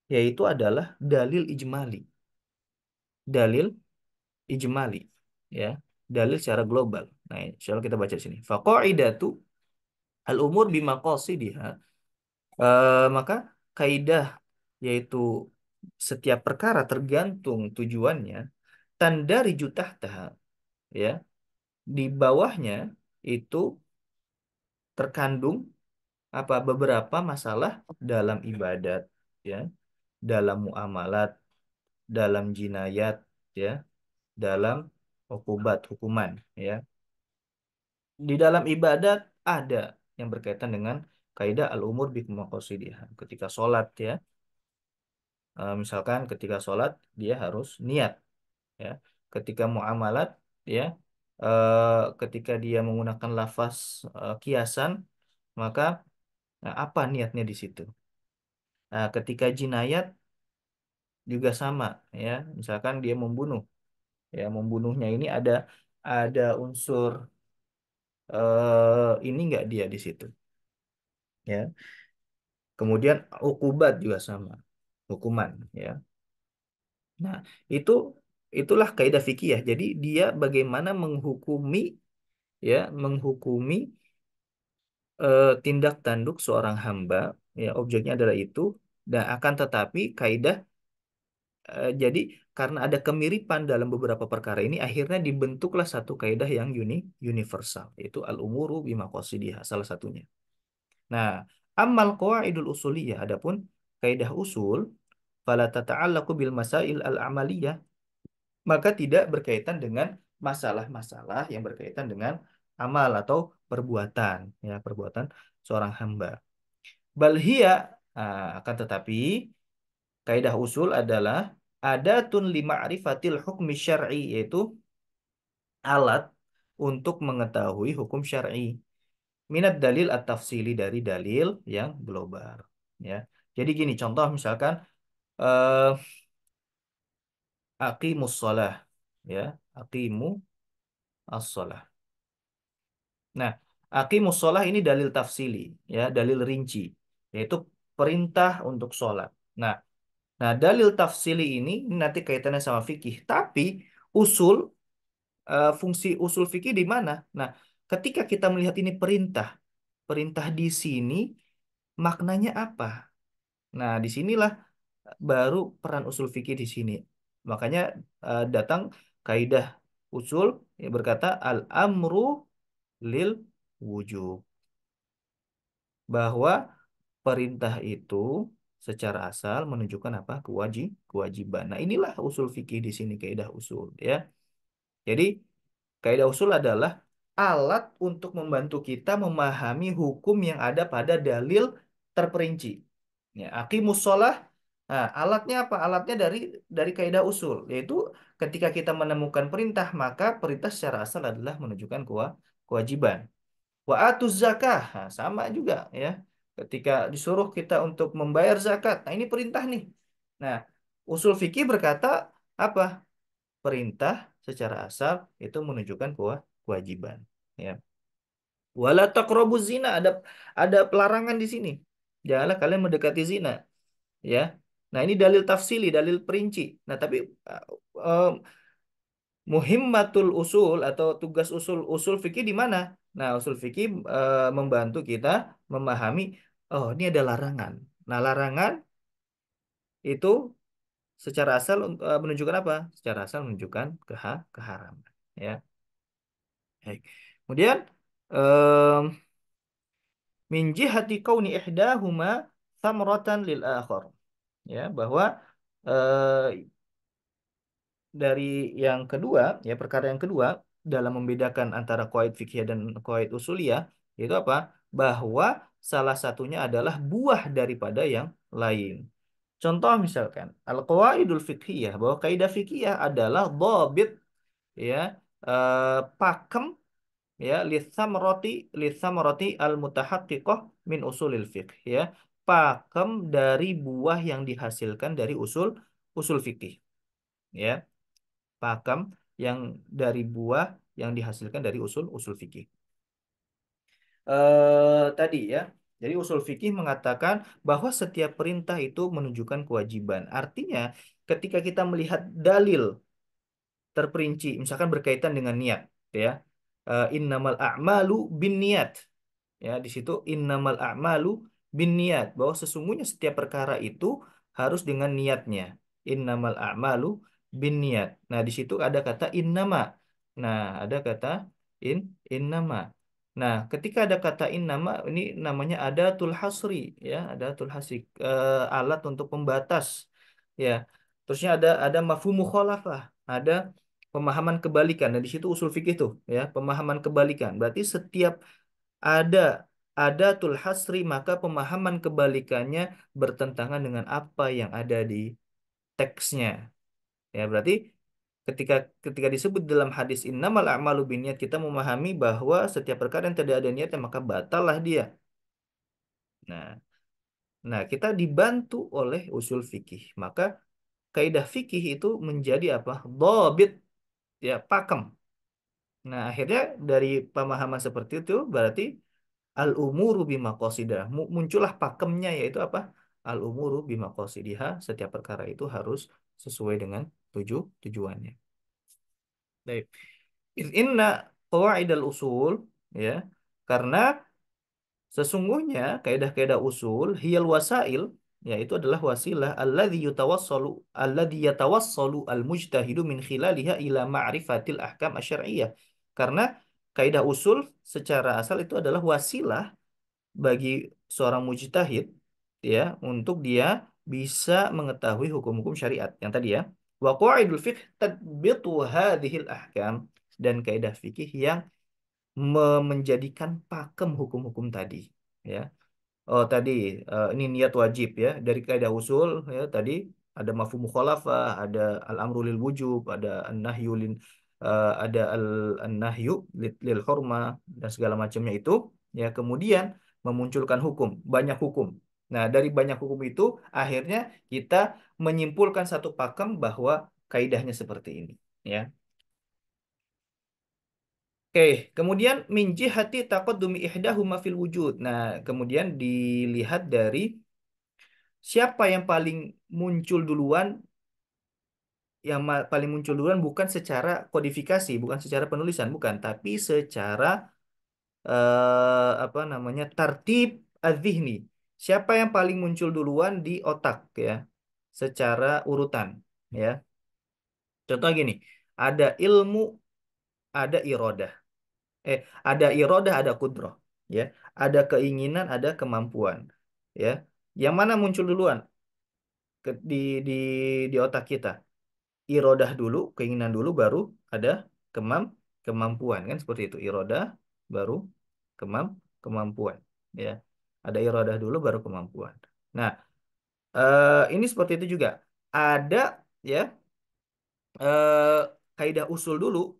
yaitu adalah dalil ijmali, dalil ijmali, ya, dalil secara global. Nah, insyaallah kita baca di sini. Faqaidatu al-umur bimaqasidiha, maka kaidah, yaitu setiap perkara tergantung tujuannya, tandari tahtaha, ya, di bawahnya itu terkandung apa, beberapa masalah dalam ibadat, ya, dalam muamalat, dalam jinayat, ya, dalam hukuman, ya. Di dalam ibadat ada yang berkaitan dengan kaidah al-umur bi maqasidiha. Ketika sholat, ya, misalkan ketika sholat dia harus niat, ya. Ketika muamalat, ya, ketika dia menggunakan lafaz kiasan, maka apa niatnya di situ. Nah, ketika jinayat juga sama, ya, misalkan dia membunuh, ya, membunuhnya ini ada unsur ini enggak dia di situ, ya. Kemudian ukubat juga sama, hukuman, ya. Nah, itu itulah kaidah fikih ya. Jadi dia bagaimana menghukumi, ya, menghukumi tindak tanduk seorang hamba, ya, objeknya adalah itu, dan akan tetapi kaidah jadi karena ada kemiripan dalam beberapa perkara ini, akhirnya dibentuklah satu kaidah yang universal, yaitu al-umuru bimaqasidiha, salah satunya. Nah, amal qawaidul usuliyah, adapun kaidah usul, fala tata'allaqu bil masail al-amaliyah, maka tidak berkaitan dengan masalah-masalah yang berkaitan dengan amal atau perbuatan, ya, perbuatan seorang hamba. Bal hiya, akan tetapi kaidah usul adalah adatun lima'rifatil hukmi syar'i, yaitu alat untuk mengetahui hukum syar'i. Minat dalil at-tafsili, dari dalil yang global, ya. Jadi gini, contoh misalkan eh aqimus shalah, ya, aqimu as-shalah. Nah, aqimus shalah ini dalil tafsili, ya, dalil rinci, yaitu perintah untuk sholat. Nah, dalil tafsili ini nanti kaitannya sama fikih, tapi usul, fungsi usul fikih di mana? Nah, ketika kita melihat ini perintah, perintah di sini maknanya apa? Nah, disinilah baru peran usul fikih di sini. Makanya datang kaidah usul yang berkata al-amru lil wujub, bahwa perintah itu secara asal menunjukkan apa? Kewajiban. Nah, inilah usul fikih di sini, kaidah usul, ya. Jadi kaidah usul adalah alat untuk membantu kita memahami hukum yang ada pada dalil terperinci. Ya, aqimus shalah. Nah, alatnya apa? Alatnya dari kaidah usul, yaitu ketika kita menemukan perintah, maka perintah secara asal adalah menunjukkan kewajiban. Wa atuz zakah. Nah, sama juga, ya. Ketika disuruh kita untuk membayar zakat, nah ini perintah nih. Nah, usul fikih berkata apa? Perintah secara asal itu menunjukkan kewajiban, ya. Wala taqrabuz zina, ada pelarangan di sini. Janganlah kalian mendekati zina, ya. Nah, ini dalil tafsili, dalil perinci. Nah, tapi uh, uh, muhimmatul usul atau tugas usul fikih di mana? Nah, usul fikih membantu kita memahami, oh, ini ada larangan. Nah, larangan itu secara asal menunjukkan apa? Secara asal menunjukkan keharaman, ya. Baik. Kemudian em, min jihati kauni ihdahuma thamratan lil akhar, ya, bahwa eh, dari yang kedua, ya, perkara yang kedua dalam membedakan antara qawaid fikih dan qawaid usuliyah, yaitu apa? Bahwa salah satunya adalah buah daripada yang lain. Contoh misalkan al-qawaidul fiqhiyah, bahwa kaidah fikih adalah dhabit, ya, pakem, ya, lithamroti al mutahaqqiqah min usulil fiqh, ya, pakem dari buah yang dihasilkan dari usul usul fikih, ya, pakem yang dari buah yang dihasilkan dari usul usul fikih. Tadi, ya, jadi usul fikih mengatakan bahwa setiap perintah itu menunjukkan kewajiban, artinya ketika kita melihat dalil terperinci, misalkan berkaitan dengan niat, ya, innamal a'malu binniyat. Ya, di situ innamal a'malu binniyat, bahwa sesungguhnya setiap perkara itu harus dengan niatnya. Innamal a'malu binniyat. Nah, di situ ada kata innama. Nah, ada kata in innama. Nah, ketika ada kata innama, ini namanya adatul hasri, ya, adatul hasri, alat untuk pembatas, ya. Terusnya ada mafhum mukhalafah, ada pemahaman kebalikan. Dan di situ usul fikih tuh, ya, pemahaman kebalikan. Berarti setiap ada adatul hasri, maka pemahaman kebalikannya bertentangan dengan apa yang ada di teksnya. Ya, berarti ketika ketika disebut dalam hadis innamal a'malu binniyat, kita memahami bahwa setiap perkara yang tidak ada niatnya maka batallah dia. Nah, kita dibantu oleh usul fikih. Maka kaidah fikih itu menjadi apa? Dhabit, ya, pakem. Nah, akhirnya dari pemahaman seperti itu berarti al-umuru bimaqasidah. Muncullah pakemnya, yaitu apa? Al-umuru bimaqasidiha. Setiap perkara itu harus sesuai dengan tujuannya. Baik. Inna qawaidal usul, ya. Karena sesungguhnya kaidah-kaidah usul hiyal wasail, ya itu adalah wasilah alladzi yatawassalu al-mujtahidu min khilaliha ila ma'rifatil ahkam asy-syar'iyyah. Karena kaidah usul secara asal itu adalah wasilah bagi seorang mujtahid, ya, untuk dia bisa mengetahui hukum-hukum syariat yang tadi ya. Wa qawaidul fiqh tadbitu hadhil ahkam, dan kaidah fikih yang menjadikan pakem hukum-hukum tadi, ya. Oh tadi, ini niat wajib ya dari kaidah usul ya tadi, ada mafhum mukhalafah, ada al-amru lil wujub, ada an-nahyu ada an-nahyu lil hurmah dan segala macamnya itu, ya, kemudian memunculkan hukum, banyak hukum. Nah, dari banyak hukum itu akhirnya kita menyimpulkan satu pakem bahwa kaidahnya seperti ini, ya. Oke, kemudian min jihati taqaddumi ihdahuma fil wujud. Nah, kemudian dilihat dari siapa yang paling muncul duluan, paling muncul duluan bukan secara kodifikasi, bukan secara penulisan, bukan, tapi secara apa namanya, tartib adzihni. Siapa yang paling muncul duluan di otak, ya, secara urutan, ya. Contoh gini, ada ilmu, ada irodah. Ada irodah, ada kudroh, ya. Ada keinginan, ada kemampuan, ya. Yang mana muncul duluan di di di otak kita? Irodah dulu, keinginan dulu, baru ada kemam kemampuan, kan seperti itu. Irodah baru kemam kemampuan, ya. Ada irodah dulu baru kemampuan. Nah, ini seperti itu juga. Ada, ya, eh, kaidah usul dulu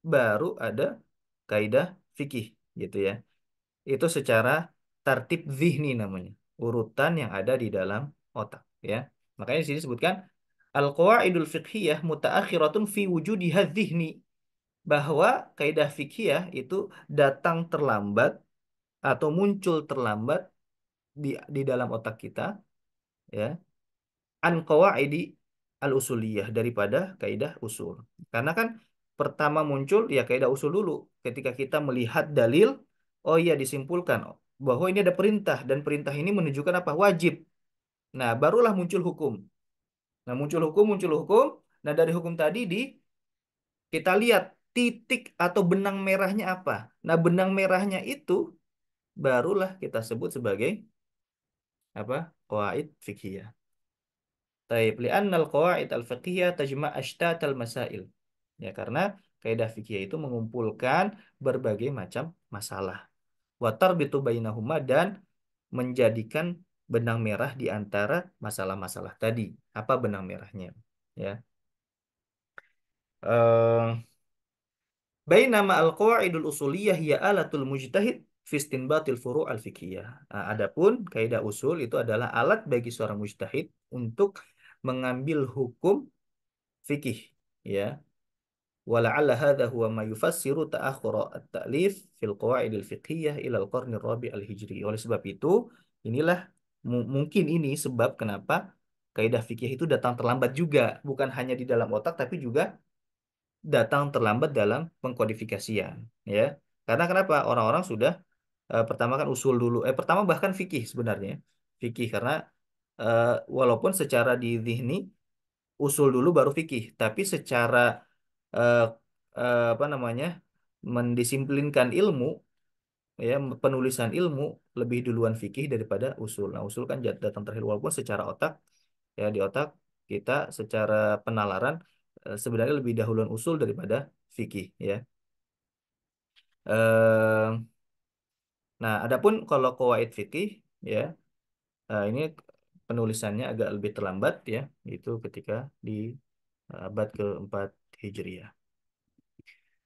baru ada kaidah fikih, gitu ya. Itu secara tartib zihni namanya, urutan yang ada di dalam otak, ya. Makanya di sini disebutkan al-qawaidul fiqhiyah mutaakhiratun fi wujudiha dzihni, bahwa kaidah fiqhiyah itu datang terlambat atau muncul terlambat di dalam otak kita, ya, an qawaidi al-usuliyah, daripada kaidah usul. Karena kan pertama muncul ya kaidah usul dulu. Ketika kita melihat dalil, oh iya, disimpulkan bahwa ini ada perintah dan perintah ini menunjukkan apa? Wajib. Nah, barulah muncul hukum. Nah, muncul hukum. Nah, dari hukum tadi kita lihat titik atau benang merahnya apa. Nah, benang merahnya itu barulah kita sebut sebagai apa? Qawaid fiqhiyah. Taib li'anna al-qawaid al-fiqhiyah tajma' ashtat al-masail. Ya, karena kaidah fikih itu mengumpulkan berbagai macam masalah. Wa tarbitu bainahuma, dan menjadikan benang merah di antara masalah-masalah tadi. Apa benang merahnya? Ya. Eh, Bainama al-qawaidul usuliyah hiya alatul mujtahid fi istinbatil furu' al-fiqhiyah. Nah, adapun kaidah usul itu adalah alat bagi seorang mujtahid untuk mengambil hukum fikih, ya. Wala'alla hadha huwa ma yufassiru ta'akhura at-ta'lif fil qawaidil fiqhiyah ila al-qarni rabi al-hijri. Oleh sebab itu, inilah mungkin ini sebab kenapa kaidah fikih itu datang terlambat juga, bukan hanya di dalam otak tapi juga datang terlambat dalam pengkodifikasian, ya. Karena kenapa? Orang-orang sudah pertama kan usul dulu, pertama bahkan fikih sebenarnya. Fikih karena eh, walaupun secara di zihni usul dulu baru fikih, tapi secara eh, apa namanya, mendisiplinkan ilmu, ya, penulisan ilmu, lebih duluan fikih daripada usul. Nah, usul kan datang terakhir, walaupun secara otak, ya, di otak kita secara penalaran sebenarnya lebih dahuluan usul daripada fikih, ya. Eh, nah, adapun kalau qawaid fikih, ya, ini penulisannya agak lebih terlambat, ya, itu ketika di abad keempat Hijriah.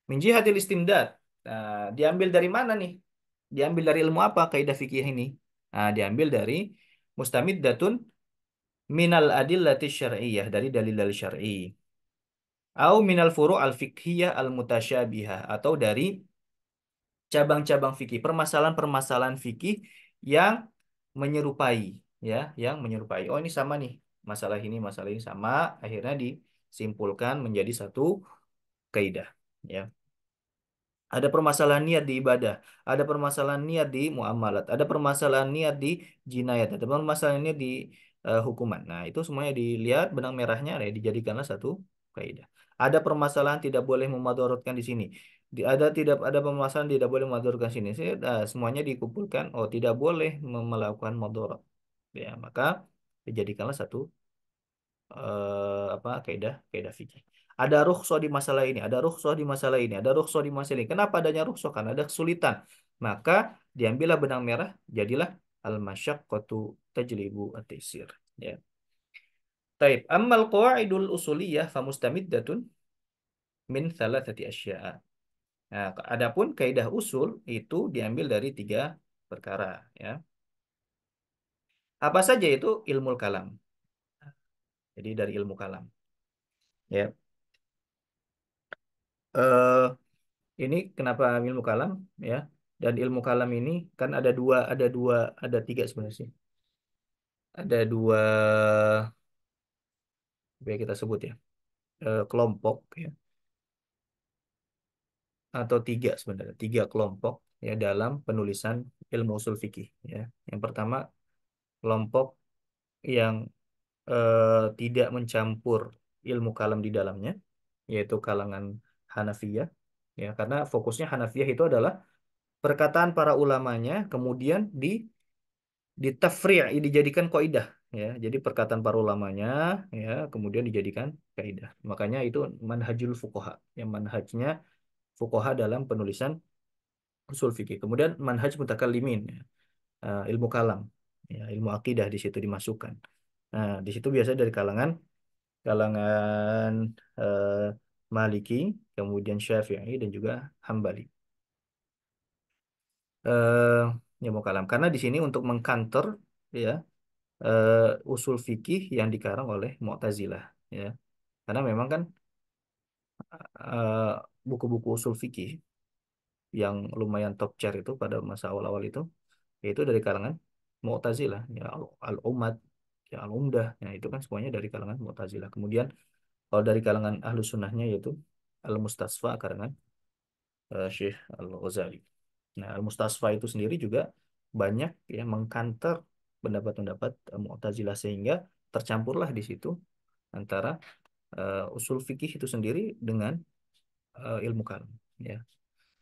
Min jihatil istimdad. Nah, diambil dari mana nih? Diambil dari ilmu apa kaidah fikih ini? Nah, diambil dari mustamiddatun minal adillati syar'iyyah, dari dalil-dalil syar'i. Au minal furu' al-fiqhiyah al-mutasyabihah, atau dari cabang-cabang fikih, permasalahan-permasalahan fikih yang menyerupai, ya, yang menyerupai. Oh, ini sama nih. Masalah ini sama, akhirnya disimpulkan menjadi satu kaidah, ya. Ada permasalahan niat di ibadah, ada permasalahan niat di muamalat, ada permasalahan niat di jinayat, ada permasalahan niat di hukuman. Nah, itu semuanya dilihat benang merahnya ya dijadikanlah satu kaidah. Ada permasalahan tidak boleh memadorotkan di sini. Tidak ada permasalahan tidak boleh memadorotkan sini. Semuanya dikumpulkan. Oh, tidak boleh melakukan madorot. Ya, maka dijadikanlah satu apa kaidah kaidah fikih. Ada rukhsah di masalah ini, ada rukhsah di masalah ini, ada rukhsah di masalah ini. Kenapa adanya rukhsah? Karena ada kesulitan. Maka diambillah benang merah, jadilah al-masyaqqatu tajlibu at-taysir. Ya. Taib. Ammal qawaidul usuliyah famustamidatun min thalathati asya'a. Nah, adapun kaidah usul itu diambil dari tiga perkara, ya. Apa saja itu ilmu kalam. Jadi dari ilmu kalam, ya. Eh Ini kenapa ilmu kalam ya? Dan ilmu kalam ini kan ada tiga sebenarnya sih. Ada dua apa ya kita sebut ya kelompok ya atau tiga sebenarnya tiga kelompok ya dalam penulisan ilmu usul fikih ya. Yang pertama kelompok yang tidak mencampur ilmu kalam di dalamnya yaitu kalangan Hanafiyah ya karena fokusnya Hanafiyah itu adalah perkataan para ulamanya kemudian dijadikan kaidah ya. Jadi perkataan para ulamanya ya kemudian dijadikan kaidah. Makanya itu manhajul fuqaha, yang manhajnya fuqaha dalam penulisan usul fikih. Kemudian manhaj mutakallimin ya. Ilmu kalam ya, ilmu akidah di situ dimasukkan. Nah, di situ biasanya dari kalangan kalangan eh, Maliki, kemudian Syafi'i dan juga Hambali. Eh ilmu kalam karena di sini untuk mengkanter ya usul fikih yang dikarang oleh Mu'tazilah ya. Karena memang kan eh, buku-buku usul fikih yang lumayan top tier itu pada masa awal-awal itu dari kalangan Mu'tazilah ya Al-Umad ya Al-Umdah ya itu kan semuanya dari kalangan Mu'tazilah. Kemudian kalau dari kalangan Ahlus Sunnahnya yaitu Al-Mustasfa karangan Syekh Al-Ghazali. Nah, Al-Mustasfa itu sendiri juga banyak ya mengkanter pendapat-pendapat Mu'tazilah sehingga tercampurlah di situ antara usul fikih itu sendiri dengan ilmu kalam ya.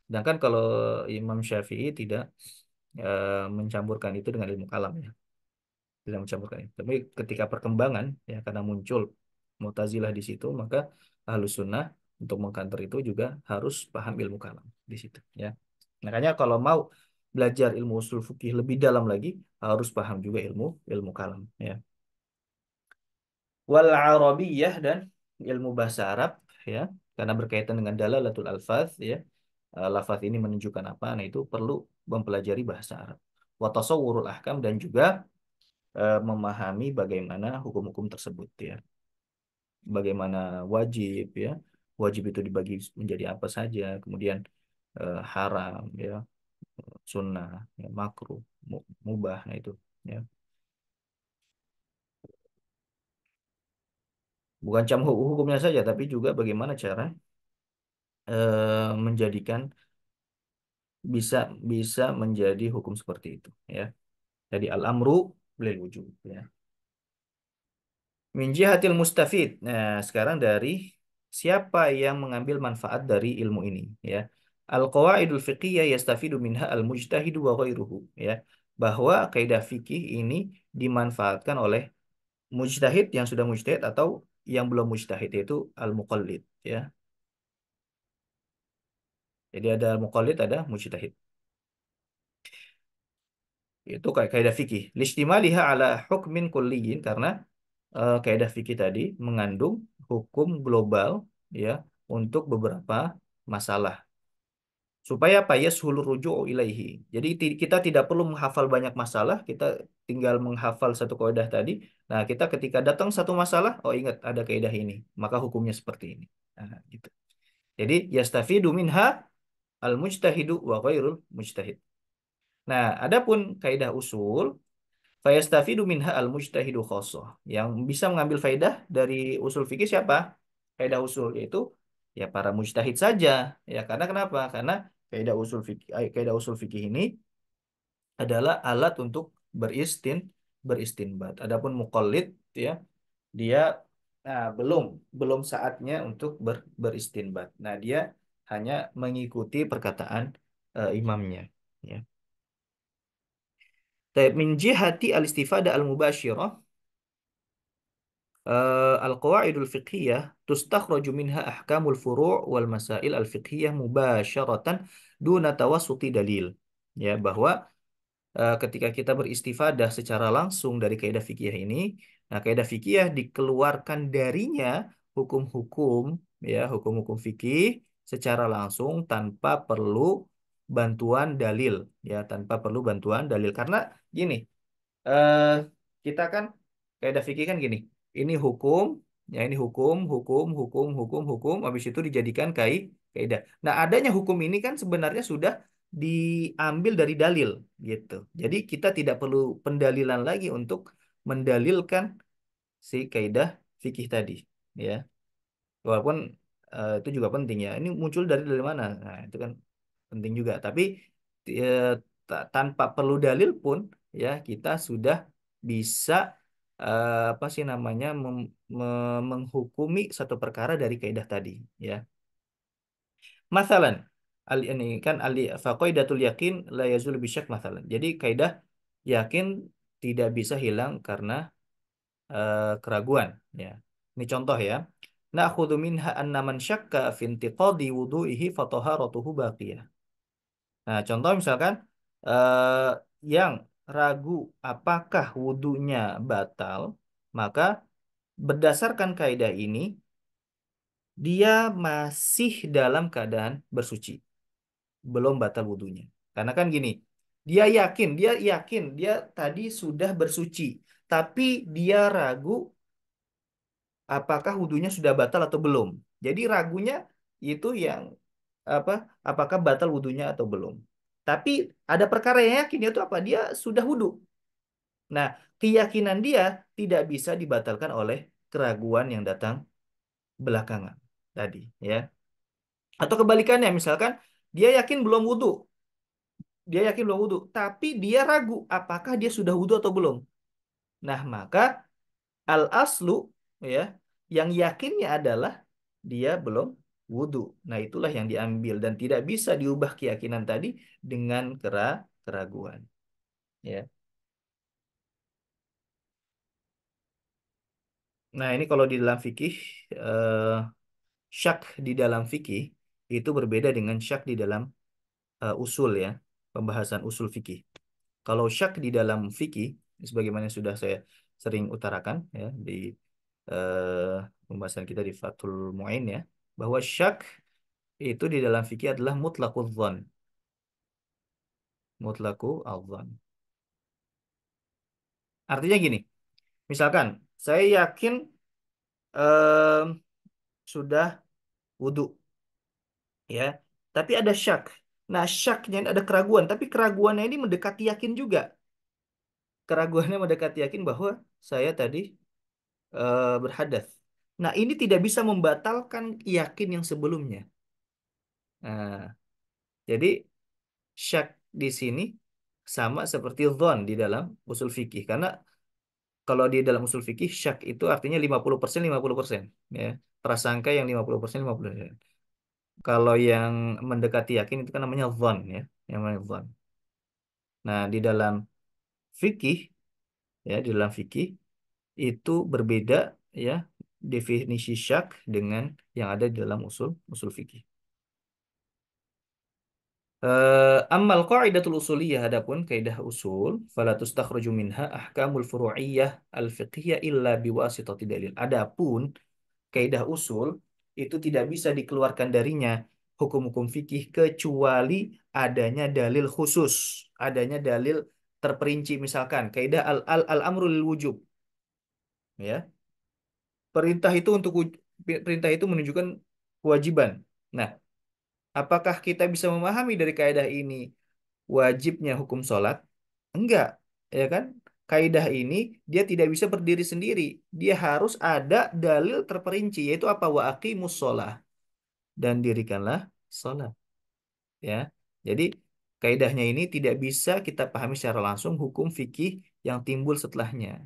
Sedangkan kalau Imam Syafi'i tidak mencampurkan itu dengan ilmu kalam ya, tidak mencampurkan itu. Tapi ketika perkembangan ya karena muncul Mu'tazilah di situ, maka Ahlus Sunnah untuk mengkanter itu juga harus paham ilmu kalam di situ ya. Makanya kalau mau belajar ilmu usul fikih lebih dalam lagi harus paham juga ilmu ilmu kalam ya. Wal Arabiyah dan ilmu bahasa Arab ya karena berkaitan dengan dalalatul alfaz ya. Lafaz ini menunjukkan apa nah itu perlu mempelajari bahasa Arab wa tasawwurul ahkam dan juga memahami bagaimana hukum-hukum tersebut ya bagaimana wajib ya wajib itu dibagi menjadi apa saja kemudian haram ya sunnah ya, makruh mubah nah itu ya bukan cuma hukumnya saja tapi juga bagaimana cara menjadikan bisa bisa menjadi hukum seperti itu ya. Jadi al-amru lil wujub ya. Min jihatil mustafid. Nah, sekarang dari siapa yang mengambil manfaat dari ilmu ini ya. Al-qawaidul fiqhiyah yastafidu minha al-mujtahidu wa ghairuhu ya. Bahwa kaidah fikih ini dimanfaatkan oleh mujtahid yang sudah mujtahid atau yang belum mujtahid yaitu al-muqallid ya. Jadi ada al-muqallid ada mujtahid. Itu kayak kaidah fikih. Listimaliha ala hukmin kulliyin karena kaidah fikih tadi mengandung hukum global ya untuk beberapa masalah. Supaya apa ya suhul ruju'u ilaihi. Jadi kita tidak perlu menghafal banyak masalah, kita tinggal menghafal satu kaidah tadi. Nah, kita ketika datang satu masalah, oh ingat ada kaidah ini, maka hukumnya seperti ini. Nah, gitu. Jadi yastafidu minha al-mujtahidu wa ghairul mujtahid. Nah, adapun kaidah usul fayastafidu minha al-mujtahidu khosoh. Yang bisa mengambil faidah dari usul fikih siapa? Kaidah usul yaitu ya para mujtahid saja. Ya karena kenapa? Karena kaidah usul fikih ini adalah alat untuk beristinbat. Adapun muqallid ya, dia belum belum saatnya untuk beristinbat. Nah, dia hanya mengikuti perkataan imamnya ya. Taib min jihati al-istifada al-mubashirah al-qawaidul fiqhiyah tustakhraju minha ahkamul furu' wal masail al-fiqhiyah mubasharatan duna tawassuti dalil. Ya, bahwa ketika kita beristifadah secara langsung dari kaidah fikih ini, nah kaidah fikih dikeluarkan darinya hukum-hukum ya, hukum-hukum fikih secara langsung tanpa perlu bantuan dalil ya, tanpa perlu bantuan dalil karena gini, eh kita kan kaidah fikih kan gini, ini hukum ya, ini hukum, hukum, hukum, hukum, hukum, habis itu dijadikan kaidah. Nah, adanya hukum ini kan sebenarnya sudah diambil dari dalil gitu. Jadi kita tidak perlu pendalilan lagi untuk mendalilkan si kaidah fikih tadi ya. Walaupun itu juga penting ya. Ini muncul dari mana? Nah, itu kan penting juga. Tapi eh, tanpa perlu dalil pun ya kita sudah bisa apa sih namanya menghukumi satu perkara dari kaidah tadi ya. Masalan, ini kan faqaidatul yakin la yazul bisyak masalan. Jadi kaidah yakin tidak bisa hilang karena keraguan ya. Ini contoh ya. Na'khudhu minha anna man syakka fi intiqadi wudu'ihi fa taharatuhu baqiyah. Nah, contoh misalkan eh, yang ragu apakah wudunya batal, maka berdasarkan kaidah ini dia masih dalam keadaan bersuci, belum batal wudunya. Karena kan gini, dia yakin dia tadi sudah bersuci, tapi dia ragu apakah wudhunya sudah batal atau belum. Jadi ragunya itu yang apa? Apakah batal wudhunya atau belum. Tapi ada perkara yang yakin yaitu apa? Dia sudah wudhu. Nah, keyakinan dia tidak bisa dibatalkan oleh keraguan yang datang belakangan tadi, ya. Atau kebalikannya, misalkan dia yakin belum wudhu, tapi dia ragu apakah dia sudah wudhu atau belum. Nah, maka al aslu ya, yang yakinnya adalah dia belum wudhu. Nah, itulah yang diambil dan tidak bisa diubah keyakinan tadi dengan keraguan. Ya. Nah, ini kalau di dalam fikih, eh, syak di dalam fikih itu berbeda dengan syak di dalam usul ya, pembahasan usul fikih. Kalau syak di dalam fikih, sebagaimana sudah saya sering utarakan ya di pembahasan kita di Fathul Mu'in ya, bahwa syak itu di dalam fikih adalah mutlaqul dzan. Mutlaku adzan. Artinya gini, misalkan saya yakin em, sudah wudhu ya, tapi ada syak. Nah, syaknya ini ada keraguan, tapi keraguannya ini mendekati yakin juga. Keraguannya mendekati yakin bahwa saya tadi berhadas. Nah, ini tidak bisa membatalkan yakin yang sebelumnya. Nah, jadi syak di sini sama seperti dzan di dalam usul fikih. Karena kalau di dalam usul fikih, syak itu artinya 50% 50%. Ya. Prasangka yang 50% 50%. Kalau yang mendekati yakin itu kan namanya dzan ya. Yang namanya dzan. Nah, di dalam fikih ya, di dalam fikih itu berbeda ya definisi syak dengan yang ada di dalam usul usul fikih. Ammal qa'idatul usuliyah adapun kaidah usul fala tustakhruju minha ahkamul furu'iyyah al-fiqhiyah illa biwasitati dalil. Adapun kaidah usul itu tidak bisa dikeluarkan darinya hukum-hukum fikih kecuali adanya dalil khusus, adanya dalil terperinci misalkan kaidah al-amru lil wujub ya. Perintah itu perintah itu menunjukkan kewajiban. Nah, apakah kita bisa memahami dari kaidah ini wajibnya hukum sholat? Enggak, ya kan? Kaidah ini dia tidak bisa berdiri sendiri. Dia harus ada dalil terperinci yaitu apa? Wa aqimus sholah dan dirikanlah sholat. Ya, jadi kaidahnya ini tidak bisa kita pahami secara langsung hukum fikih yang timbul setelahnya.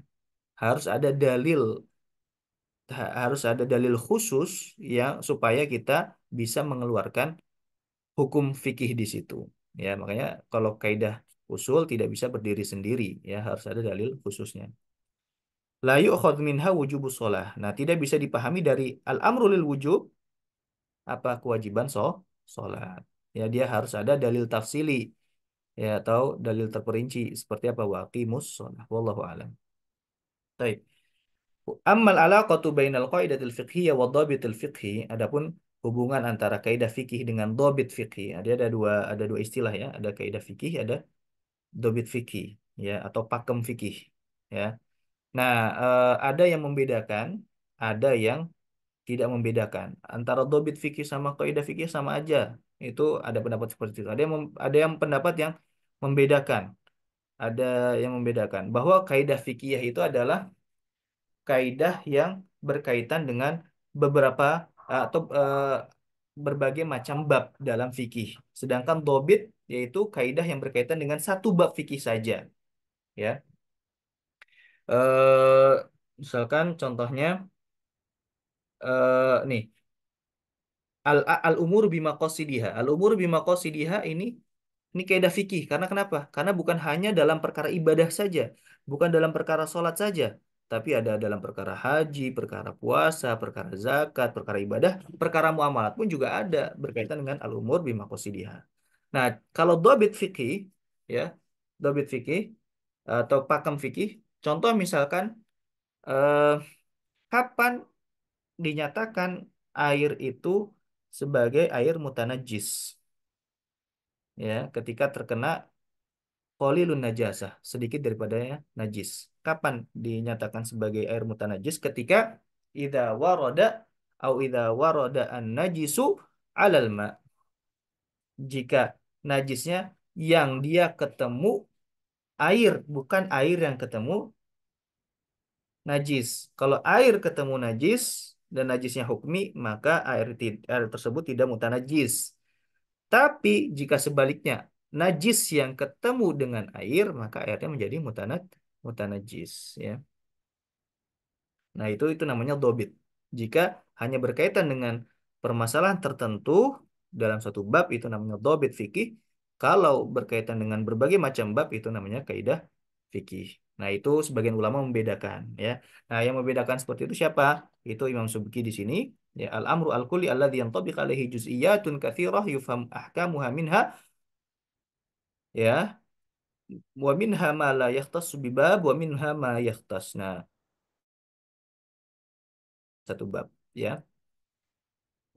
Harus ada dalil, harus ada dalil khusus yang supaya kita bisa mengeluarkan hukum fikih di situ. Ya, makanya kalau kaidah usul tidak bisa berdiri sendiri, ya harus ada dalil khususnya. La yu'khadh minha wujubus shalah. Nah, tidak bisa dipahami dari al-amru lil wujub apa kewajiban sholat. Ya, dia harus ada dalil tafsili, ya atau dalil terperinci seperti apa waqimus shalah. Wallahu a'lam. Baik. Ammal alaqatu bainal qaidatil fiqhiyah wa dhabitil fiqhi. Adapun hubungan antara kaidah fikih dengan dhabit fikih. Ada dua istilah ya, ada kaidah fikih, ada dhabit fikih ya atau pakem fikih ya. Nah, ada yang membedakan, ada yang tidak membedakan. Antara dhabit fikih sama kaidah fikih sama aja. Itu ada pendapat seperti itu. Ada yang pendapat yang membedakan. Ada yang membedakan bahwa kaidah fikih itu adalah kaidah yang berkaitan dengan beberapa atau berbagai macam bab dalam fikih. Sedangkan dobit yaitu kaidah yang berkaitan dengan satu bab fikih saja. Ya, eh misalkan contohnya nih al umur bima qasidiha. Al umur bima qasidiha ini kaidah fikih. Karena kenapa? Karena bukan hanya dalam perkara ibadah saja, bukan dalam perkara sholat saja, tapi ada dalam perkara haji, perkara puasa, perkara zakat, perkara ibadah, perkara muamalat pun juga ada berkaitan dengan al-umur bimaqasidiha. Nah, kalau dobit fikih, ya, dobit fikih atau pakem fikih, contoh misalkan eh, kapan dinyatakan air itu sebagai air mutanajis, ya, ketika terkena qalilun najasah, sedikit daripada ya, najis. Kapan dinyatakan sebagai air mutanajis? Ketika idza warada idza warada an-najisu 'alal ma. Jika najisnya yang dia ketemu air, bukan air yang ketemu najis. Kalau air ketemu najis dan najisnya hukmi, maka air tersebut tidak mutanajis. Tapi jika sebaliknya najis yang ketemu dengan air, maka airnya menjadi mutanajis ya. Nah, itu namanya dobit. Jika hanya berkaitan dengan permasalahan tertentu dalam satu bab itu namanya dobit fikih. Kalau berkaitan dengan berbagai macam bab itu namanya kaidah fikih. Nah, itu sebagian ulama membedakan ya. Nah, yang membedakan seperti itu siapa? Itu Imam Subki di sini. Ya, al-amru al-kulli alladhi yantabiq alaihi juz'iyyatun katsirah yufham ahkamuha minha ya wa minha ma la yahtassu bibab wa minha ma yahtas. Nah, satu bab ya.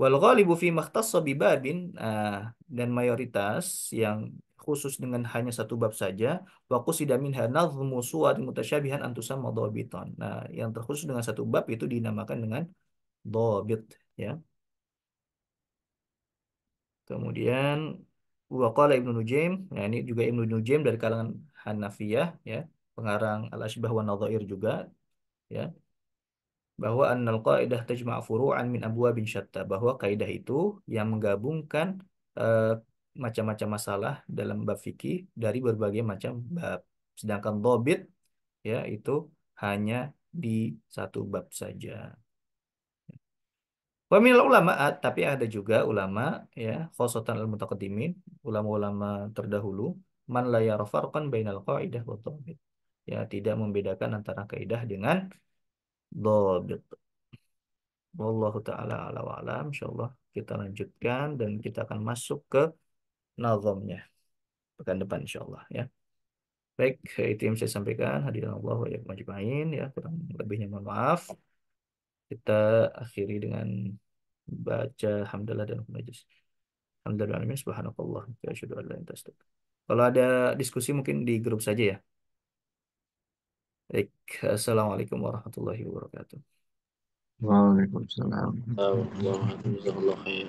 Wal ghalibu fi makhtassa bibabin dan mayoritas yang khusus dengan hanya satu bab saja wa qusida minha nazmu suwar mutasyabihan an tusamma dhabitan. Nah, yang terkhusus dengan satu bab itu dinamakan dengan dhabit ya. Kemudian waqala Ibnu Nujaim, nah ini juga Ibnu Nujaim dari kalangan Hanafiyah ya, pengarang Al-Asbah wa Nadhair juga ya, bahwa annal qaidah tajma' furu'an min abwabin syatta, bahwa kaidah itu yang menggabungkan eh, macam-macam masalah dalam bab fikih dari berbagai macam bab. Sedangkan dhabit ya itu hanya di satu bab saja. Wa minal ulama, tapi ada juga ulama ya, khosotan al-mutaqaddimin, ulama-ulama terdahulu, man la yara farqan bainal qaidah wa dhabit. Ya, tidak membedakan antara kaidah dengan dhabit. Wallahu taala ala wa alam. Insyaallah kita lanjutkan dan kita akan masuk ke nazamnya pekan depan insyaallah ya. Baik, itu yang saya sampaikan. Hadirin Allah wa iyyakum ajmain ya. Kurang lebihnya mohon maaf. Kita akhiri dengan baca hamdalah dan majlis. Alhamdulillah subhanakallah wa asyhadu an la ilaha illa anta astaghfiruka. Kalau ada diskusi mungkin di grup saja ya. Baik, assalamualaikum warahmatullahi wabarakatuh. Waalaikumsalam. الله جزاك الله خير.